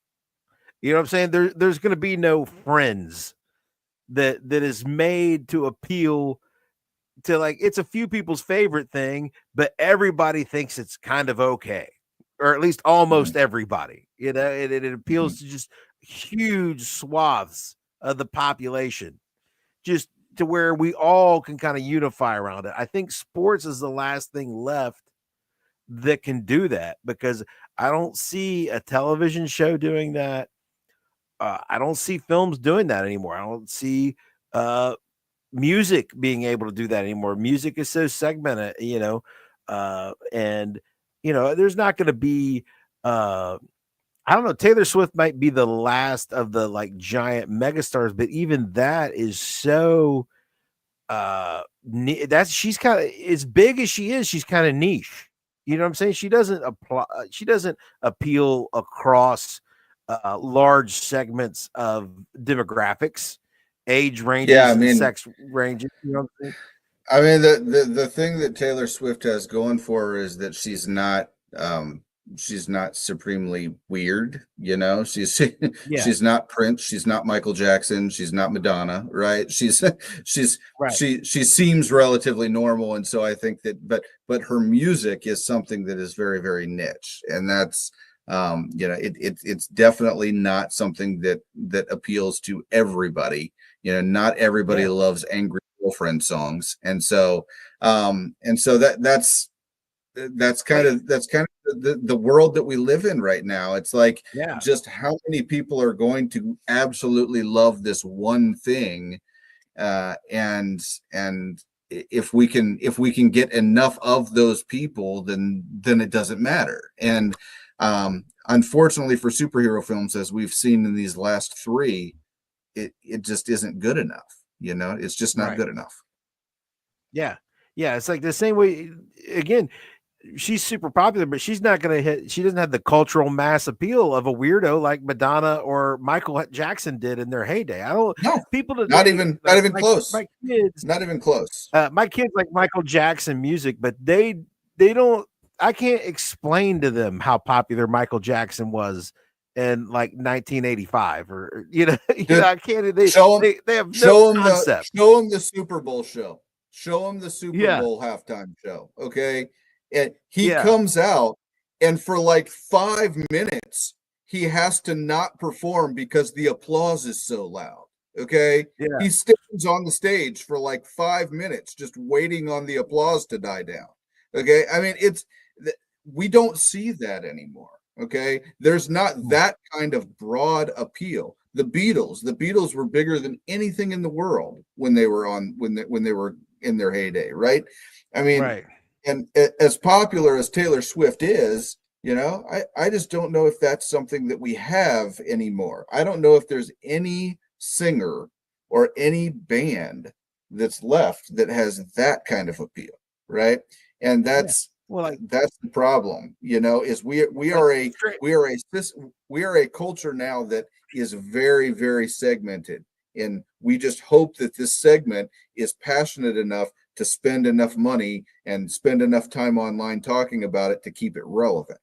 You know what I'm saying? There's going to be no Friends that is made to appeal to, like, it's a few people's favorite thing, but everybody thinks it's kind of okay, or at least almost everybody. You know, it appeals to just huge swaths of the population, just to where we all can kind of unify around it. I think sports is the last thing left that can do that because I don't see a television show doing that. I don't see films doing that anymore. I don't see uh, music being able to do that anymore. Music is so segmented, and there's not going to be. I don't know. Taylor Swift might be the last of the like giant megastars, but even that is so. That's she's kind of as big as she is. She's kind of niche. You know what I'm saying? She doesn't apply. She doesn't appeal across large segments of demographics, age yeah, ranges, I and mean, sex ranges. You know what I'm saying? the thing that Taylor Swift has going for her is that she's not supremely weird, Yeah, she's not Prince, she's not Michael Jackson, she's not Madonna, right? She's right. she seems relatively normal, and so I think that but her music is something that is very, very niche, and that's it's definitely not something that appeals to everybody. Not everybody Yeah, loves angry girlfriend songs, and so like that's kind of the world that we live in right now. It's like, yeah, just how many people are going to absolutely love this one thing, and if we can get enough of those people, then it doesn't matter. And unfortunately for superhero films, as we've seen in these last three, it just isn't good enough. It's just not right. good enough. Yeah, yeah. It's like the same way. Again, she's super popular, but she's not going to hit. She doesn't have the cultural mass appeal of a weirdo like Madonna or Michael Jackson did in their heyday. I don't. No, People not today, even not even my close. my kids, Not even close. my kids like Michael Jackson music, but they don't. I can't explain to them how popular Michael Jackson was in like 1985, or Dude, I can't. show them, They have no show them the concept. show them the Super Bowl show. Show them the Super Yeah, Bowl halftime show. Okay, and he yeah, comes out, and for like 5 minutes, he has to not perform because the applause is so loud. Okay, yeah, he stands on the stage for like 5 minutes, just waiting on the applause to die down. Okay, I mean, we don't see that anymore. Okay, there's not that kind of broad appeal. The Beatles were bigger than anything in the world when they were in their heyday, right? I mean, right. and as popular as Taylor Swift is, I just don't know if that's something that we have anymore. I don't know if there's any singer or any band that's left that has that kind of appeal, right? And Yeah. Well, like That's the problem, is we like are a straight. we are a we are a culture now that is very, very segmented, and we just hope that this segment is passionate enough to spend enough money and spend enough time online talking about it to keep it relevant.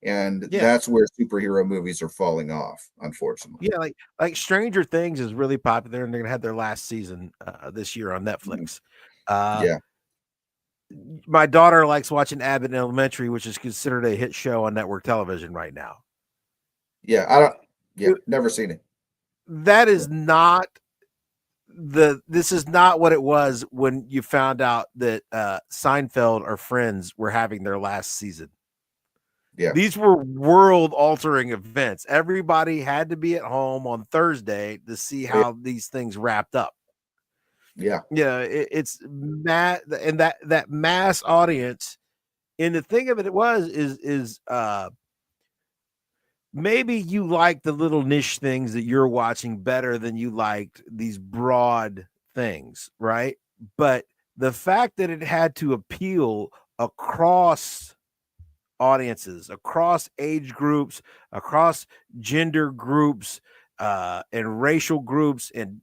And Yeah, that's where superhero movies are falling off, unfortunately. yeah, like Stranger Things is really popular, and they're gonna have their last season this year on Mhm. Netflix. Uh, Yeah. my daughter likes watching Abbott Elementary, which is considered a hit show on network television right now. Yeah. I don't, yeah, It- never seen it. that is not this is not what it was when you found out that Seinfeld or Friends were having their last season. Yeah. These were world altering events. Everybody had to be at home on Thursday to see Yeah. how these things wrapped up. Yeah. Yeah, it's mass, and that mass audience. And the thing of it was is maybe you like the little niche things that you're watching better than you liked these broad things, right? But the fact that it had to appeal across audiences, across age groups, across gender groups, and racial groups, and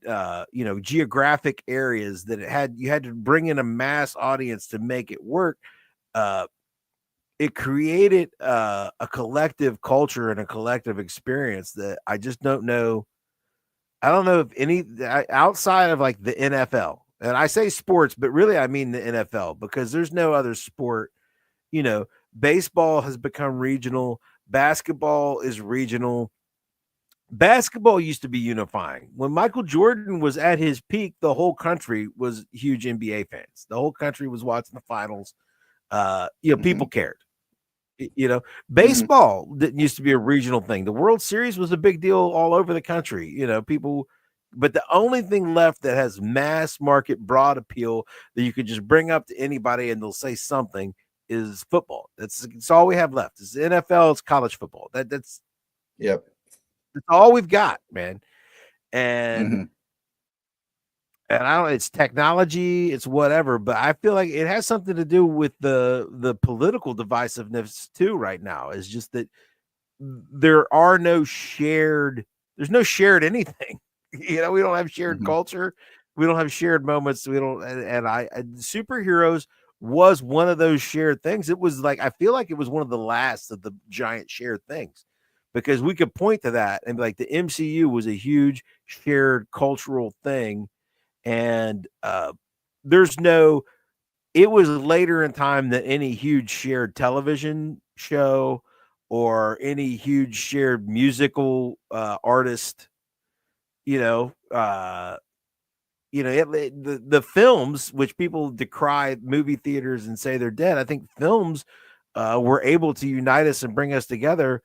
geographic areas, that you had to bring in a mass audience to make it work. Uh, it created a collective culture and a collective experience that I just don't know. I don't know if any outside of like the NFL, and I say sports, but really I mean the NFL, because there's no other sport. You know, baseball has become regional, basketball is regional. Basketball used to be unifying. When Michael Jordan was at his peak, the whole country was huge NBA fans. The whole country was watching the finals. People Hmm. cared. Hmm. Baseball didn't used to be a regional thing. The World Series was a big deal all over the country. People, but the only thing left that has mass market broad appeal that you could just bring up to anybody and they'll say something is football. That's all we have left. It's the NFL, it's college football. Yep. That's all we've got, man. And Hmm. and I don't, it's technology, it's whatever, but I feel like it has something to do with the political divisiveness too right now. It's just that there are no shared there's no shared anything. We don't have shared Hmm. culture, we don't have shared moments, we don't. Superheroes was one of those shared things. It was like, I feel like it was one of the last of the giant shared things, because we could point to that and be like, the MCU was a huge shared cultural thing. And there's no it was later in time that any huge shared television show or any huge shared musical artist, you know, the films, which people decry movie theaters and say they're dead. I think films were able to unite us and bring us together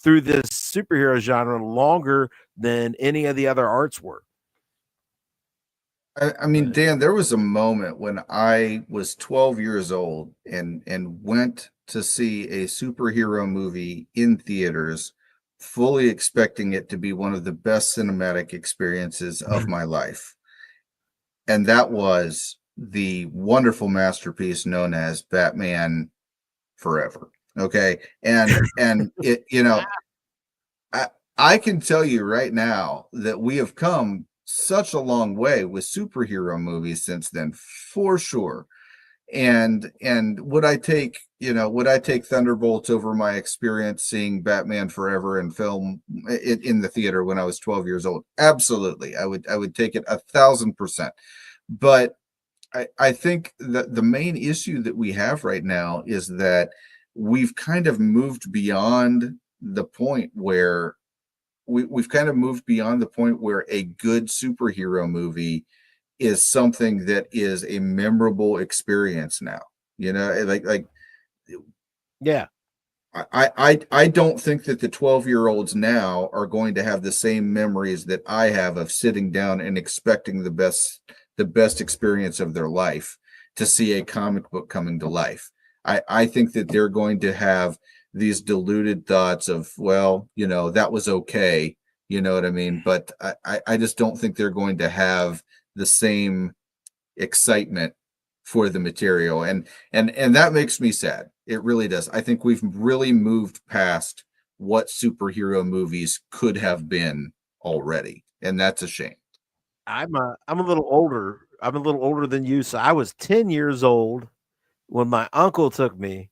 through this superhero genre longer than any of the other arts were. I mean, But Dan, there was a moment when I was 12 years old and went to see a superhero movie in theaters, fully expecting it to be one of the best cinematic experiences of my life. And that was the wonderful masterpiece known as Batman Forever. Okay. And it, I I can tell you right now that we have come such a long way with superhero movies since then, for sure. And would I take Thunderbolts over my experience seeing Batman Forever and film it in the theater when I was 12 years old? Absolutely. I would take it 1,000%. But I think that the main issue that we have right now is that we've kind of moved beyond the point where we've kind of moved beyond the point where a good superhero movie is something that is a memorable experience now. Like yeah, I don't think that the 12-year-olds now are going to have the same memories that I have of sitting down and expecting the best experience of their life to see a comic book coming to life. I think that they're going to have these diluted thoughts of, well, that was okay, you know what I mean? But I just don't think they're going to have the same excitement for the material, and that makes me sad. It really does. I think we've really moved past what superhero movies could have been already, and that's a shame. I'm a little older. I'm a little older than you, so I was 10 years old when my uncle took me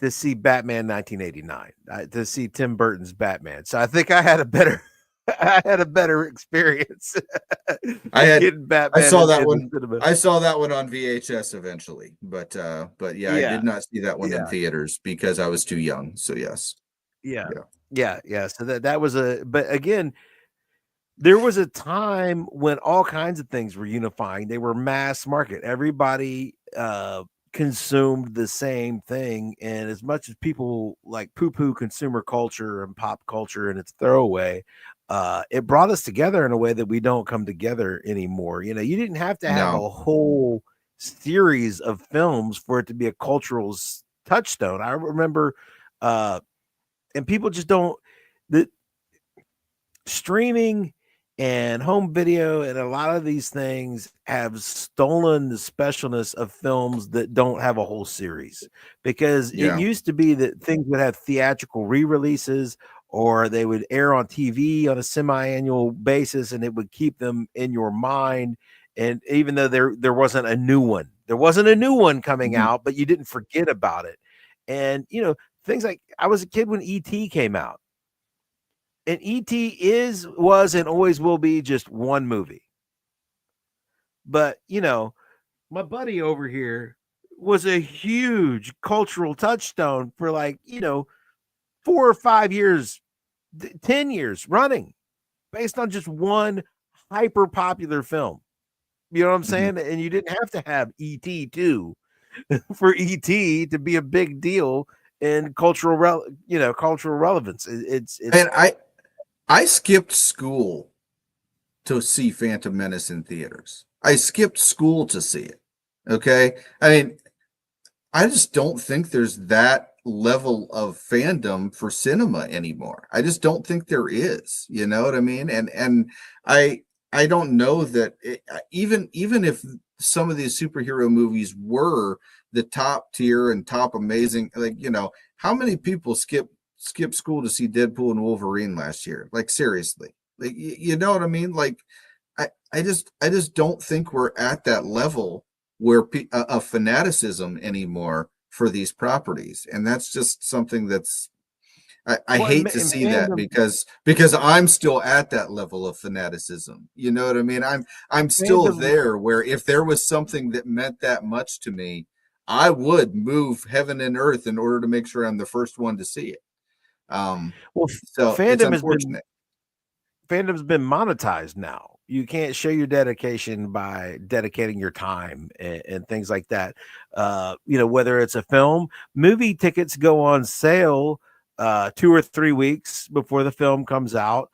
to see Batman 1989, to see Tim Burton's Batman. So I think I had a better I had a better experience I had getting I Batman saw that in the one. cinema. I saw that one on VHS eventually, but yeah, I Yeah, did not see that one in yeah, theaters because I was too young. So yes, yeah, yeah, yeah. So that was but again, there was a time when all kinds of things were unifying. They were mass market. Everybody consumed the same thing. And as much as people like poo-poo consumer culture and pop culture and its throwaway, it brought us together in a way that we don't come together anymore. You know, you didn't have to have no, a whole series of films for it to be a cultural touchstone. I remember and people just don't the streaming and home video and a lot of these things have stolen the specialness of films that don't have a whole series, because it yeah, used to be that things would have theatrical re-releases or they would air on TV on a semi-annual basis and it would keep them in your mind. And even though there wasn't a new one, there wasn't a new one coming mhm, out, but you didn't forget about it. And things like, I was a kid when ET came out, and ET was and always will be just one movie. But, my buddy over here was a huge cultural touchstone for, like, 4 or 5 years, 10 years running based on just one hyper popular film. You know what I'm mhm. saying? And you didn't have to have ET too for ET to be a big deal in cultural relevance. It's And I skipped school to see Phantom Menace in theaters. I skipped school to see it. Okay, I mean, I just don't think there's that level of fandom for cinema anymore. I just don't think there is. You know what I mean? And I I don't know that even if some of these superhero movies were the top tier and top amazing, like how many people skip school to see Deadpool and Wolverine last year? Like seriously, like you know what I mean? Like I just don't think we're at that level where of fanaticism anymore for these properties, and that's just something that's I well, hate to and see that fandom because I'm still at that level of fanaticism. You know what I mean? I'm still fandom there where if there was something that meant that much to me, I would move heaven and earth in order to make sure I'm the first one to see it. Um, well, so it's fandom has been unfortunate. fandom's been monetized now. You can't show your dedication by dedicating your time and things like that. Whether it's a film, movie tickets go on sale 2 or 3 weeks before the film comes out.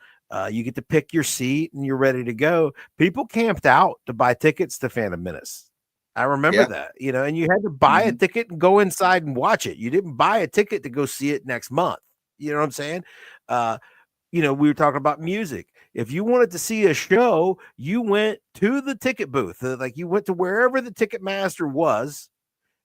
You get to pick your seat and you're ready to go. People camped out to buy tickets to Phantom Menace. I remember Yeah. that, and you had to buy a Hmm. ticket and go inside and watch it. You didn't buy a ticket to go see it next month. You know what I'm saying? Uh, we were talking about music. If you wanted to see a show, you went to the ticket booth. Like you went to wherever the ticket master was,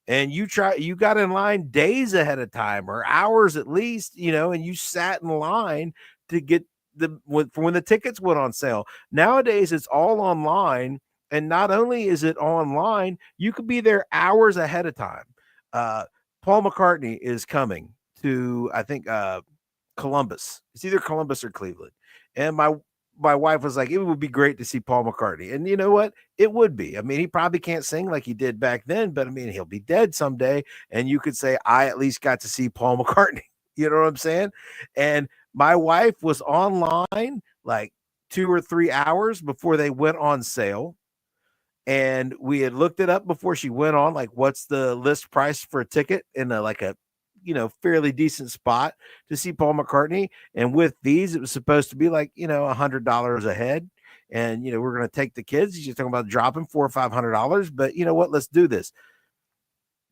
and you got in line days ahead of time or hours at least, and you sat in line to get for when the tickets went on sale. Nowadays it's all online, and not only is it online, you could be there hours ahead of time. Uh Paul McCartney is coming to, I think, Columbus. It's either Columbus or Cleveland. And my wife was like, it would be great to see Paul McCartney. And you know what? It would be. I mean, he probably can't sing like he did back then, but I mean, he'll be dead someday. And you could say, I at least got to see Paul McCartney. You know what I'm saying? And my wife was online like 2 or 3 hours before they went on sale, and we had looked it up before she went on, like what's the list price for a ticket in a fairly decent spot to see Paul McCartney. And with these, it was supposed to be like $100 a head. And we're going to take the kids. You're talking about dropping $400 or $500, but you know what, let's do this.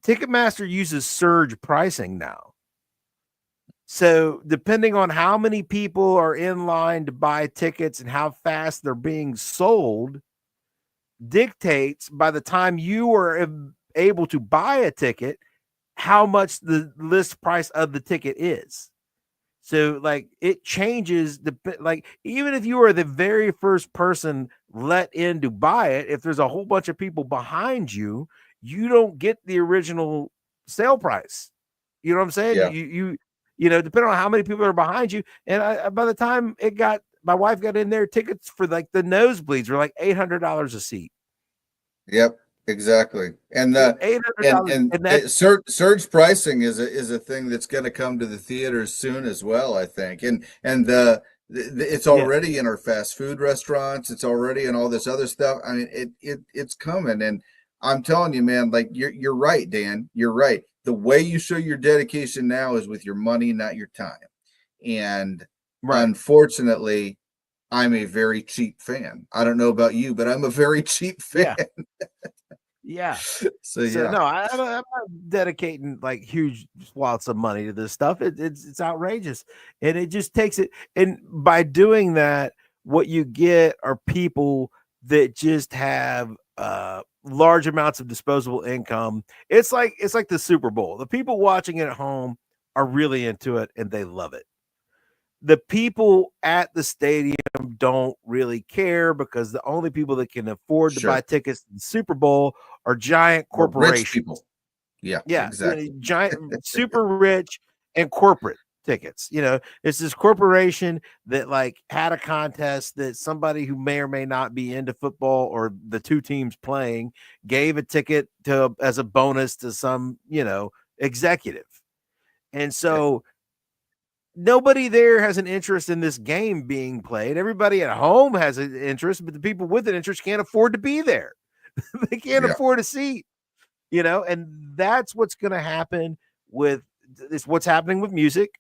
Ticketmaster uses surge pricing now, so depending on how many people are in line to buy tickets and how fast they're being sold, dictates by the time you are able to buy a ticket how much the list price of the ticket is. So like it changes the like even if you are the very first person let in to buy it, if there's a whole bunch of people behind you, you don't get the original sale price. You know what I'm saying? Yeah. Depending on how many people are behind you. And by the time my wife got in there, tickets for like the nosebleeds were like $800 a seat. Yep, exactly. And $800, and that's surge pricing is a thing that's going to come to the theaters soon as well, I think. And it's yeah, already in our fast food restaurants. It's already in all this other stuff. I mean, it's coming. And I'm telling you, man, like you're right, Dan. You're right. The way you show your dedication now is with your money, not your time. And right. unfortunately, I'm a very cheap fan. I don't know about you, but I'm a very cheap fan. Yeah, yeah. So So yeah, no, I'm not dedicating like huge swaths of money to this stuff. It's outrageous, and it just takes it. And by doing that, what you get are people that just have large amounts of disposable income. It's like the Super Bowl. The people watching it at home are really into it and they love it. The people at the stadium don't really care because the only people that can afford to buy sure. tickets to the Super Bowl are giant Or rich corporations. people. Yeah, Yeah, exactly. giant, super rich and corporate tickets. It's this corporation that like had a contest that somebody who may or may not be into football or the two teams playing gave a ticket to as a bonus to some, executive. And so nobody there has an interest in this game being played. Everybody at home has an interest, but the people with an interest can't afford to be there. They can't Yeah, afford a seat, and that's what's going to happen with this. What's happening with music,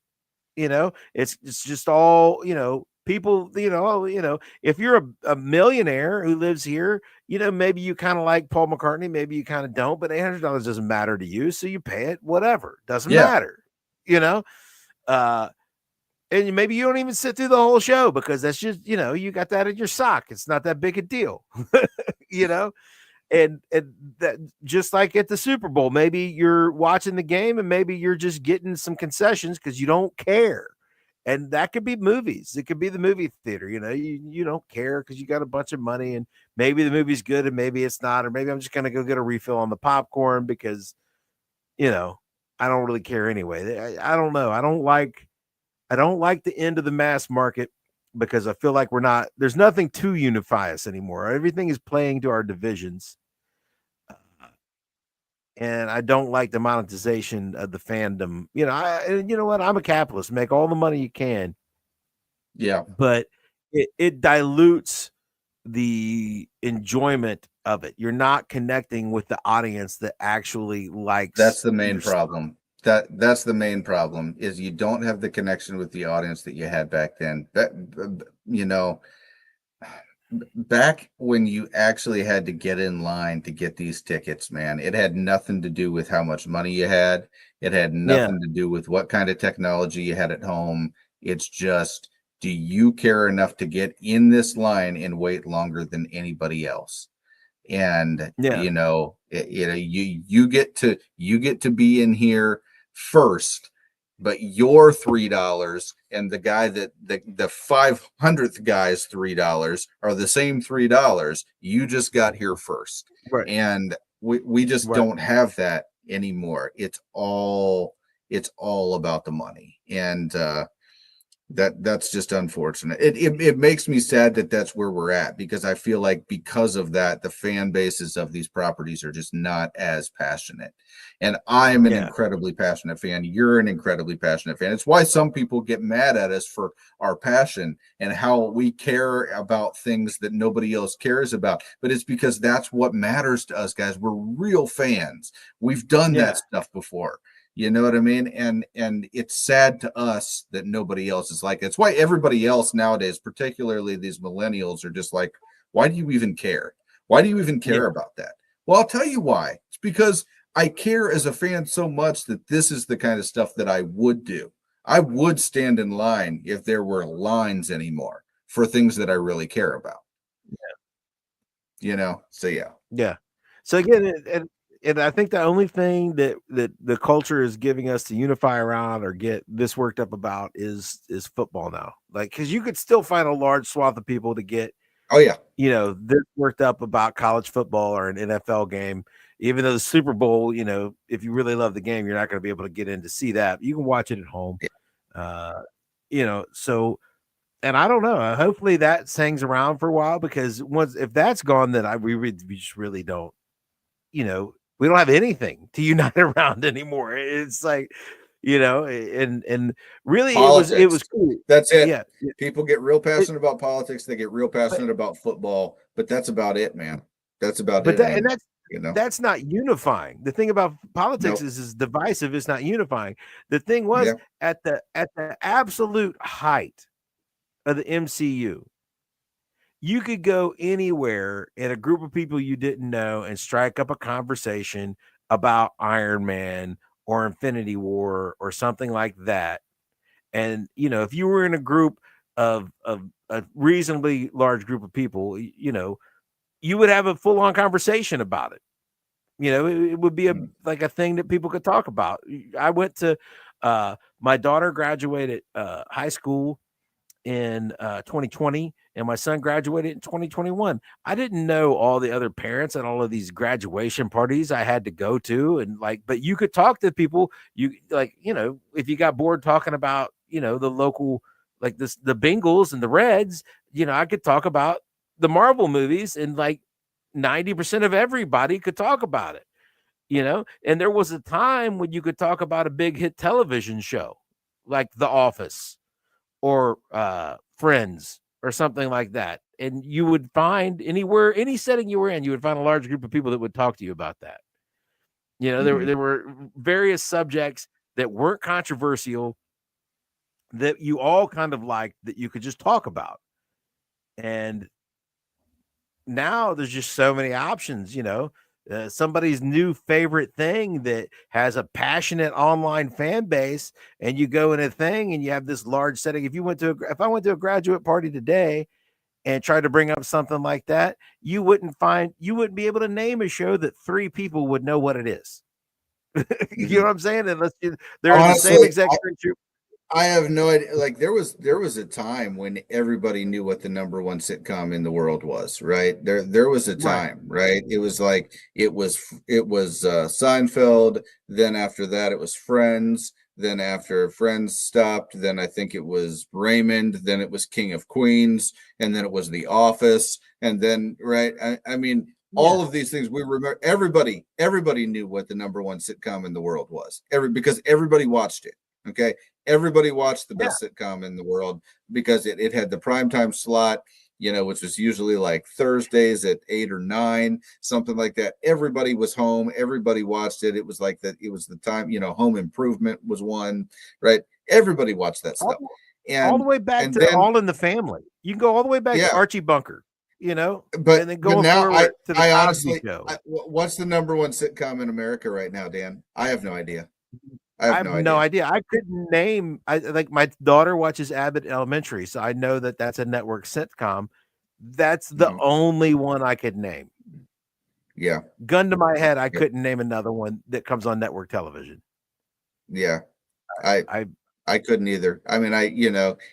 it's just all, people, if you're a millionaire who lives here, maybe you kind of like Paul McCartney, maybe you kind of don't, but $800 doesn't matter to you. So you pay it, whatever, doesn't yeah, matter, you know? Uh, and maybe you don't even sit through the whole show because that's just, you got that in your sock. It's not that big a deal, you know? And that just like at the Super Bowl, maybe you're watching the game and maybe you're just getting some concessions because you don't care. And that could be movies. It could be the movie theater. You don't care because you got a bunch of money and maybe the movie's good and maybe it's not, or maybe I'm just gonna go get a refill on the popcorn because you know I don't really care anyway. I don't know. I don't like the end of the mass market because I feel like there's nothing to unify us anymore. Everything is playing to our divisions. And I don't like the monetization of the fandom. And you know what? I'm a capitalist. Make all the money you can, yeah. but it dilutes the enjoyment of it. You're not connecting with the audience that actually That's likes the main your stuff. problem. That's the main problem is you don't have the connection with the audience that you had back then. You know, back when you actually had to get in line to get these tickets, man, it had nothing to do with how much money you had. It had Yeah, nothing to do with what kind of technology you had at home. It's just, do you care enough to get in this line and wait longer than anybody else? And yeah, you get to be in here first, but your $3 and the guy that the 500th guy's $3 are the same $3. You just got here first, right, and we just right, don't have that anymore. It's all about the money, and that's just unfortunate. It makes me sad that that's where we're at, because I feel like because of that, the fan bases of these properties are just not as passionate. And I'm an yeah, incredibly passionate fan. You're an incredibly passionate fan. It's why some people get mad at us for our passion and how we care about things that nobody else cares about. But it's because that's what matters to us, guys. We're real fans. We've done that yeah, stuff before. You know what I mean? And it's sad to us that nobody else is like it. It's why everybody else nowadays, particularly these millennials, are just like, why do you even care? Why do you even care yeah, about that? Well, I'll tell you why. It's because I care as a fan so much that this is the kind of stuff that I would do. I would stand in line if there were lines anymore for things that I really care about. So yeah. Yeah. So again, and I think the only thing that the culture is giving us to unify around or get this worked up about is football now. Like, because you could still find a large swath of people to get, Oh yeah. this worked up about college football or an NFL game. Even though the Super Bowl, if you really love the game, you're not going to be able to get in to see that. You can watch it at home. Yeah. So and I don't know. Hopefully that hangs around for a while, because if that's gone, then we just really don't. We don't have anything to unite around anymore. It's like, and really it was Politics. cool. That's it. Yeah, yeah. People get real It, passionate about politics. They get real but passionate about football, but that's about it, man. That's about but it that and anymore. You know? that's not unifying. The thing about politics Nope. is divisive. It's not unifying. The thing was Yeah. at the absolute height of the MCU, you could go anywhere in a group of people you didn't know and strike up a conversation about Iron Man or Infinity War or something like that. And if you were in a group of a reasonably large group of people, you would have a full on conversation about it. It would be Mm. like a thing that people could talk about. I went to my daughter graduated high school in 2020, and my son graduated in 2021. I didn't know all the other parents at all of these graduation parties I had to go to, and but you could talk to people. You if you got bored talking about the local, like the Bengals and the Reds, I could talk about the Marvel movies, and 90% of everybody could talk about it. And there was a time when you could talk about a big hit television show like The Office or Friends or something like that. And you would find anywhere, any setting you were in, you would find a large group of people that would talk to you about that. Mhm. There were various subjects that weren't controversial, that you all kind of liked, that you could just talk about. And now there's just so many options. Somebody's new favorite thing that has a passionate online fan base, and you go in a thing and you have this large setting. If I went to a graduate party today and tried to bring up something like that, you wouldn't be able to name a show that three people would know what it is. You know Mhm. what I'm saying? Unless they're in the same Honestly, exact group. I have no idea. Like there was a time when everybody knew what the number one sitcom in the world was, right? There was a Right. time, right? It was like it was Seinfeld, then after that it was Friends, then after Friends stopped, then I think it was Raymond, then it was King of Queens, and then it was The Office, and then right, I mean Yeah. all of these things we remember. Everybody knew what the number one sitcom in the world was. Because everybody watched it. Okay, everybody watched the Yeah. best sitcom in the world because it had the primetime slot, which was usually like Thursdays at 8 or 9, something like that. Everybody was home, everybody watched it. It was like that, it was the time, Home Improvement was one, right? Everybody watched that stuff. All the And way back and to then All in the Family. You can go all the way back to yeah, Archie Bunker, but and then but going now I forward to the I Cosby honestly Show. what's the number one sitcom in America right now, Dan? I have no idea. I I have have no no idea. idea. I couldn't name. I like my daughter watches Abbott Elementary, so I know that that's a network sitcom. That's the Mhm. only one I could name. Yeah. Gun to my head, I Yep. couldn't name another one that comes on network television. Yeah. I I I couldn't either. I mean,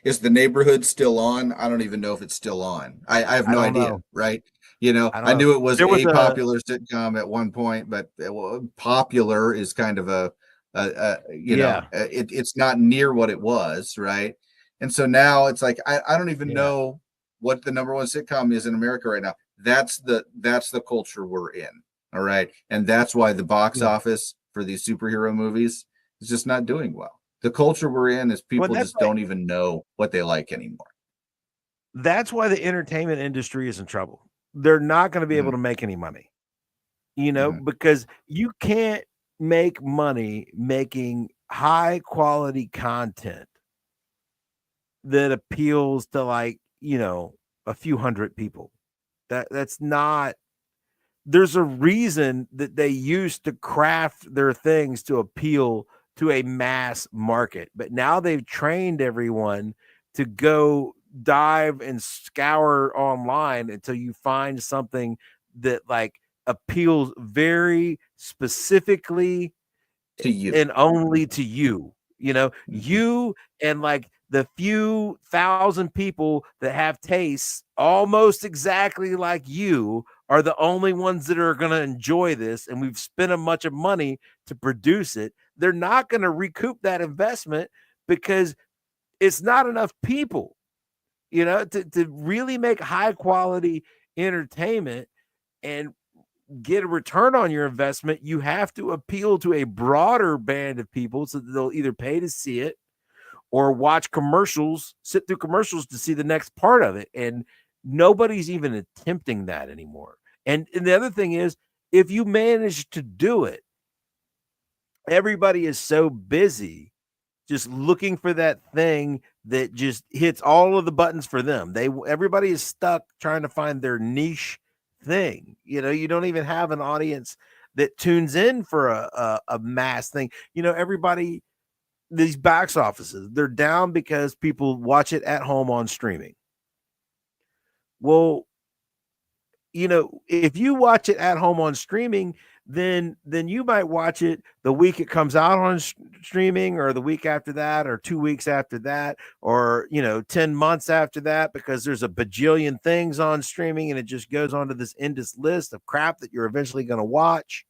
is the neighborhood still on? I don't even know if it's still on. I have I no don't idea, know. right? I don't I know. knew it was There was a a popular sitcom at one point, but popular is kind of yeah, it's not near what it was, right? And so now it's like I don't even yeah, know what the number one sitcom is in America right now. That's the culture we're in, all right? And that's why the box yeah. office for these superhero movies is just not doing well. The culture we're in is Well, people just don't even know what they like anymore. that's why the entertainment industry is in trouble. They're not going to be able Mhm, to make any money, mhm, because you can't make money making high quality content that appeals to a few hundred people. That's not There's a reason that they used to craft their things to appeal to a mass market, but now they've trained everyone to go dive and scour online until you find something that like appeals very specifically To you. and only to you. You know, Mhm. you and like the few thousand people that have tastes almost exactly like you are the only ones that are going to enjoy this. And we've spent a bunch of money to produce it. They're not going to recoup that investment because it's not enough people, you know, to really make high quality entertainment and get a return on your investment. You have to appeal to a broader band of people so that they'll either pay to see it or watch commercials, sit through commercials to see the next part of it. And nobody's even attempting that anymore. And the other thing is, if you manage to do it, everybody is so busy just looking for that thing that just hits all of the buttons for them. Everybody is stuck trying to find their niche thing. You know, you don't even have an audience that tunes in for a mass thing. You know, everybody, these box offices, they're down because people watch it at home on streaming. Well, you know, if you watch it at home on streaming, then you might watch it the week it comes out on streaming, or the week after that, or 2 weeks after that, or 10 months after that, because there's a bajillion things on streaming and it just goes onto this endless list of crap that you're eventually going to watch.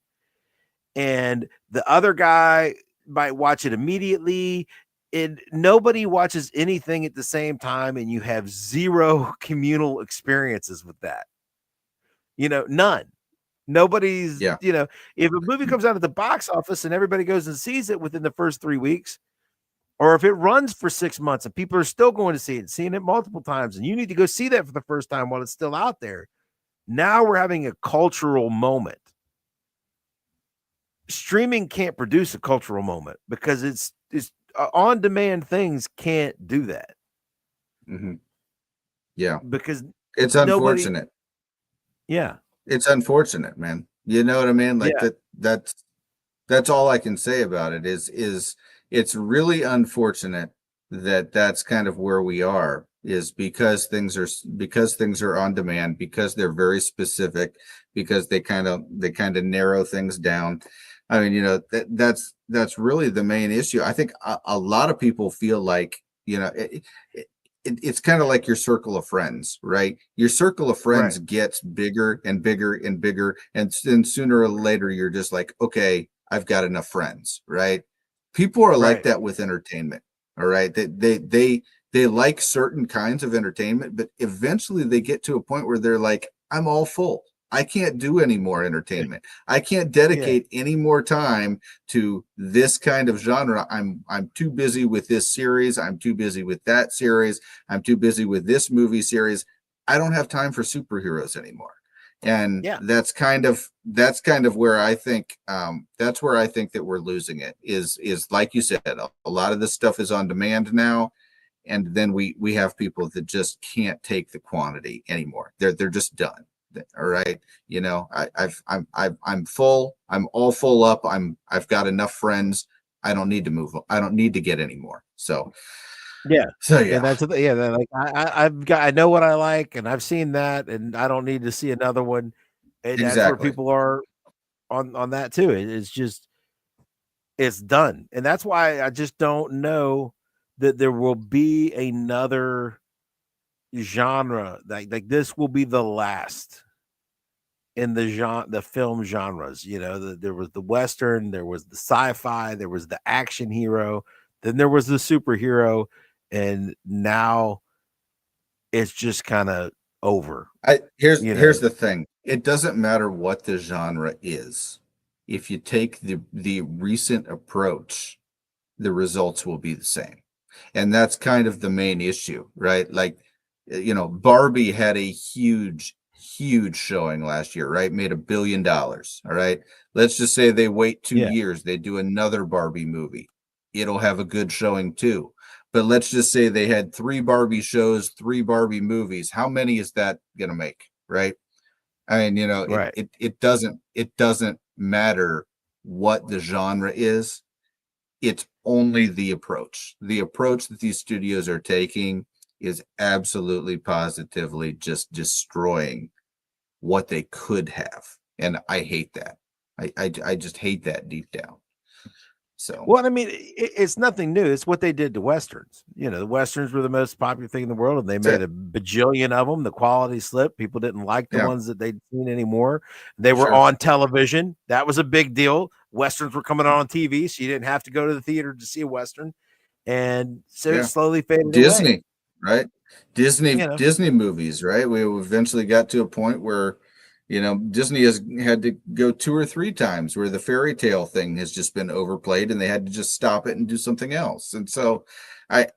And the other guy might watch it immediately, and nobody watches anything at the same time, and you have zero communal experiences with that. None. Nobody's, Yeah. if a movie comes out at the box office and everybody goes and sees it within the first 3 weeks, or if it runs for 6 months and people are still going to see it, seeing it multiple times, and you need to go see that for the first time while it's still out there, now we're having a cultural moment. Streaming can't produce a cultural moment because it's on demand. Things can't do that. Mm-hmm. Yeah. Because It's nobody, unfortunate. yeah. It's unfortunate, man. You know what I mean? Like Yeah. that's all I can say about it is it's really unfortunate that that's kind of where we are, is because things are on demand, because they're very specific, because they kind of narrow things down. I mean, that's really the main issue. I think a lot of people feel like, it's kind of like your circle of friends, right? Your circle of friends Right. gets bigger and bigger and bigger, and then sooner or later you're just like, okay, I've got enough friends, right? People are like Right. that with entertainment. All right, they like certain kinds of entertainment, but eventually they get to a point where they're like, I'm all full. I can't do any more entertainment. I can't Yeah. dedicate any more time to this kind of genre. I'm too busy with this series. I'm too busy with that series. I'm too busy with this movie series. I don't have time for superheroes anymore. And Yeah. that's kind of where I think that's where I think that we're losing it, is like you said, a lot of this stuff is on demand now, and then we have people that just can't take the quantity anymore. They're just done. All right, I'm full. I'm all full up. I've got enough friends. I don't need to move. I don't need to get any more. So Yeah. so Yeah, yeah, like I know what I like, and I've seen that, and I don't need to see another one. And that's where exactly. people are on that too. It's just it's done. And that's why I just don't know that there will be another genre like this will be the last in the film genres. There was the western, there was the sci-fi, there was the action hero, then there was the superhero, and now it's just kind of over, Here's you here's know. the thing. It doesn't matter what the genre is. If you take the recent approach, the results will be the same. And that's kind of the main issue, right? Like, Barbie had a huge showing last year, right? Made $1 billion. All right. Let's just say they wait two Yeah, years, they do another Barbie movie. It'll have a good showing too. But let's just say they had three Barbie shows, three Barbie movies. How many is that gonna make? Right. I mean, it right. it it doesn't matter what the genre is. It's only the approach. The approach that these studios are taking is absolutely positively just destroying what they could have. And I hate that. I just hate that deep down. So, well, I mean, it's nothing new. It's what they did to westerns. The westerns were the most popular thing in the world, and they made that's a bajillion of them. The quality slipped. People didn't like the yeah, ones that they'd seen anymore. They were sure. on television. That was a big deal. Westerns were coming on TV, so you didn't have to go to the theater to see a western, and so it Yeah. slowly faded away. Disney, right? Disney You know, Disney movies, right? We eventually got to a point where, Disney has had to go 2 or 3 times where the fairy tale thing has just been overplayed and they had to just stop it and do something else. And so I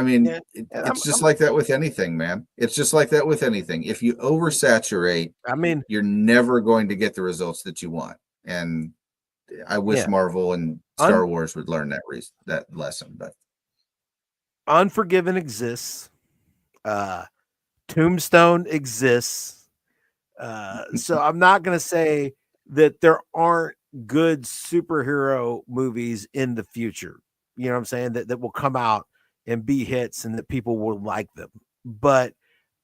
mean, yeah, and it's just like that with anything, man. It's just like that with anything. If you oversaturate, I mean, you're never going to get the results that you want. And I wish yeah, Marvel and Un- Star Wars would learn that lesson, but Unforgiven exists. Uh, Tombstone exists. So I'm not going to say that there aren't good superhero movies in the future. You know what I'm saying? That will come out and be hits and that people will like them. But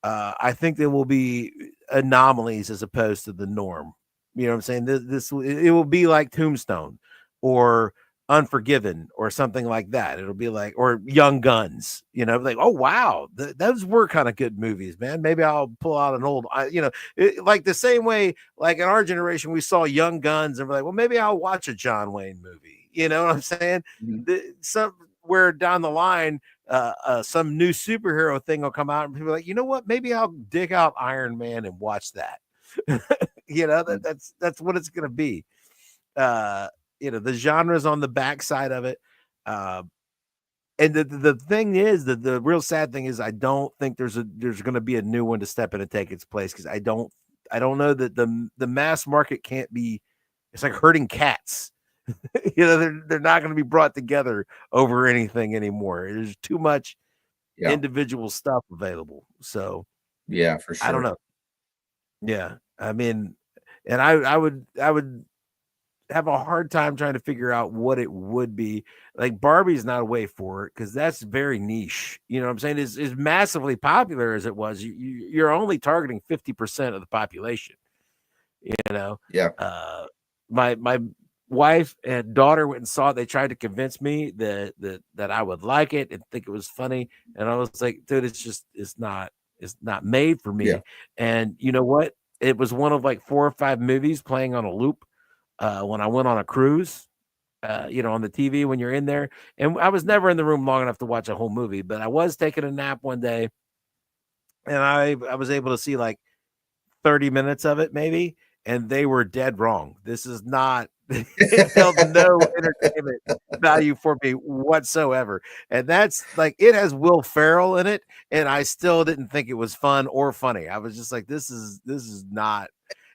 I think there will be anomalies as opposed to the norm. You know what I'm saying? It will be like Tombstone or Unforgiven or something like that. It'll be like, or Young Guns, like, oh wow, those were kind of good movies, man. Maybe I'll pull out an old, like the same way, like in our generation, we saw Young Guns and we're like, well, maybe I'll watch a John Wayne movie. You know what I'm saying? Mhm. Somewhere down the line, some new superhero thing will come out and people are like, you know what? Maybe I'll dig out Iron Man and watch that. That's what it's gonna be. Uh, the genres on the backside of it. Uh, and the thing is that the real sad thing is I don't think there's going to be a new one to step in and take its place because I don't know that the mass market can't be. It's like herding cats. They're not going to be brought together over anything anymore. There's too much Yeah. individual stuff available. So Yeah, for I don't sure. know. Yeah, I mean, and I would have a hard time trying to figure out what it would be. Like Barbie's not a way for it because that's very niche. You know what I'm saying? Is massively popular as it was. You're only targeting 50% of the population. You know, Yeah. uh, my wife and daughter went and saw it. They tried to convince me that I would like it and think it was funny, and I was like, dude, it's not made for Yeah. me. And you know what? It was one of like 4 or 5 movies playing on a loop when I went on a cruise. On the TV when you're in there, and I was never in the room long enough to watch a whole movie, but I was taking a nap one day, and I was able to see like 30 minutes of it maybe, and they were dead wrong. This is not it held no entertainment value for me whatsoever. And that's like it has Will Ferrell in it, and I still didn't think it was fun or funny. I was just like, this is not.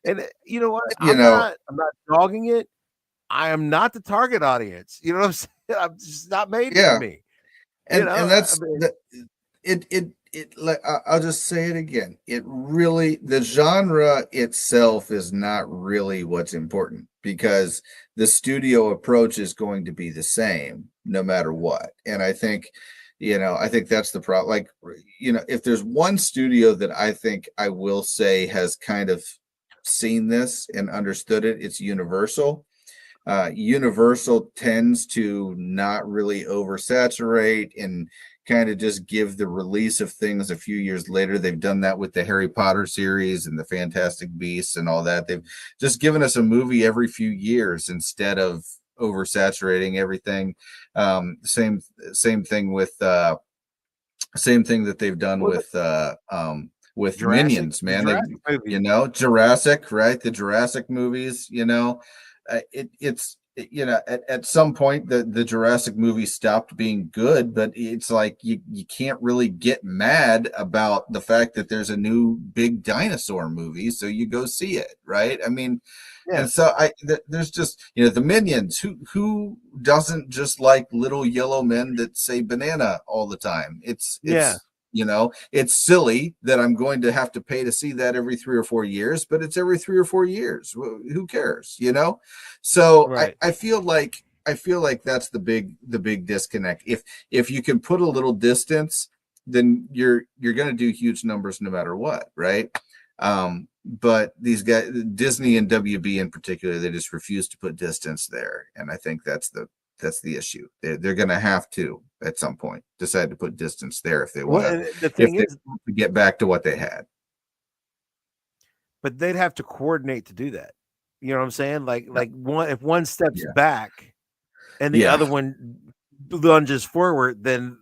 And you know what? you know, I'm not dogging it. I am not the target audience. You know what I'm saying? I'm just not made for yeah. me. And I that's mean, that it like I'll just say it again. It really the genre itself is not really what's important because the studio approach is going to be the same no matter what. And I think that's the problem. Like, if there's one studio that I think I will say has kind of seen this and understood it, it's Universal. Universal tends to not really oversaturate and kind of just give the release of things a few years later. They've done that with the Harry Potter series and the Fantastic Beasts and all that. They've just given us a movie every few years instead of oversaturating everything. Same thing same thing that they've done well, with Jurassic, Minions, the man. They, Jurassic movies. Jurassic, right? The Jurassic movies, at some point the Jurassic movies stopped being good, but it's like you can't really get mad about the fact that there's a new big dinosaur movie, so you go see it, right? I mean, Yeah, and so there's just the Minions. Who doesn't just like little yellow men that say banana all the time? yeah, It's silly that I'm going to have to pay to see that every 3 or 4 years, but it's every 3 or 4 years. Who cares? So I, right. I feel like I feel like that's the big disconnect. If you can put a little distance, then you're going to do huge numbers no matter what, right? But these guys, Disney and WB in particular, they just refuse to put distance there, and I think that's the issue. They're going to have to at some point decide to put distance there if they want to get back to what they had. But they'd have to coordinate to do that. You know what I'm saying? Like if one steps back and the other one lunges forward, then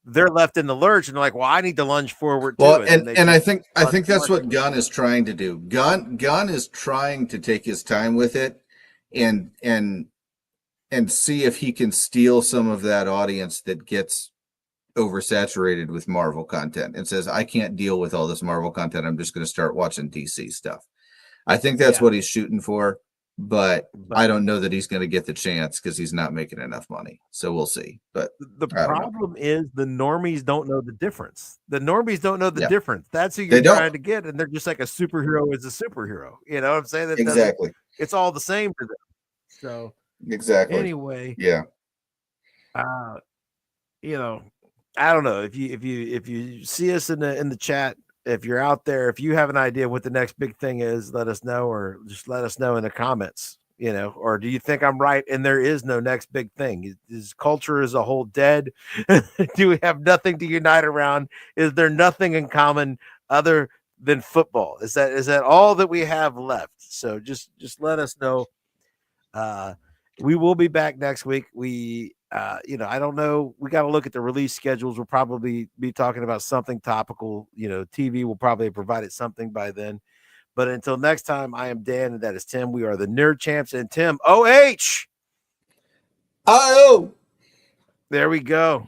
they're left in the lurch and they're like, well, I need to lunge forward too. Well, and I think that's what Gunn is trying to do. Gunn is trying to take his time with it and see if he can steal some of that audience that gets oversaturated with Marvel content and says, I can't deal with all this Marvel content. I'm just going to start watching DC stuff. I think that's what he's shooting for, but I don't know that he's going to get the chance because he's not making enough money. So we'll see. But the problem is the normies don't know the difference. The normies don't know the difference. That's who you're trying to get. And they're just like a superhero is a superhero. You know what I'm saying? That exactly. It's all the same to them. So exactly. Anyway. Yeah. You know, I don't know if you see us in the chat, if you're out there, if you have an idea what the next big thing is, let us know, or just let us know in the comments, you know, or do you think I'm right and there is no next big thing? Is culture as a whole dead? Do we have nothing to unite around? Is there nothing in common other than football? Is that all that we have left? So just let us know. We will be back next week. We I don't know. We got to look at the release schedules. We'll probably be talking about something topical. You know, TV will probably have provided something by then. But until next time, I am Dan, and that is Tim. We are the Nerd Champs, and Tim, OH! IO! There we go.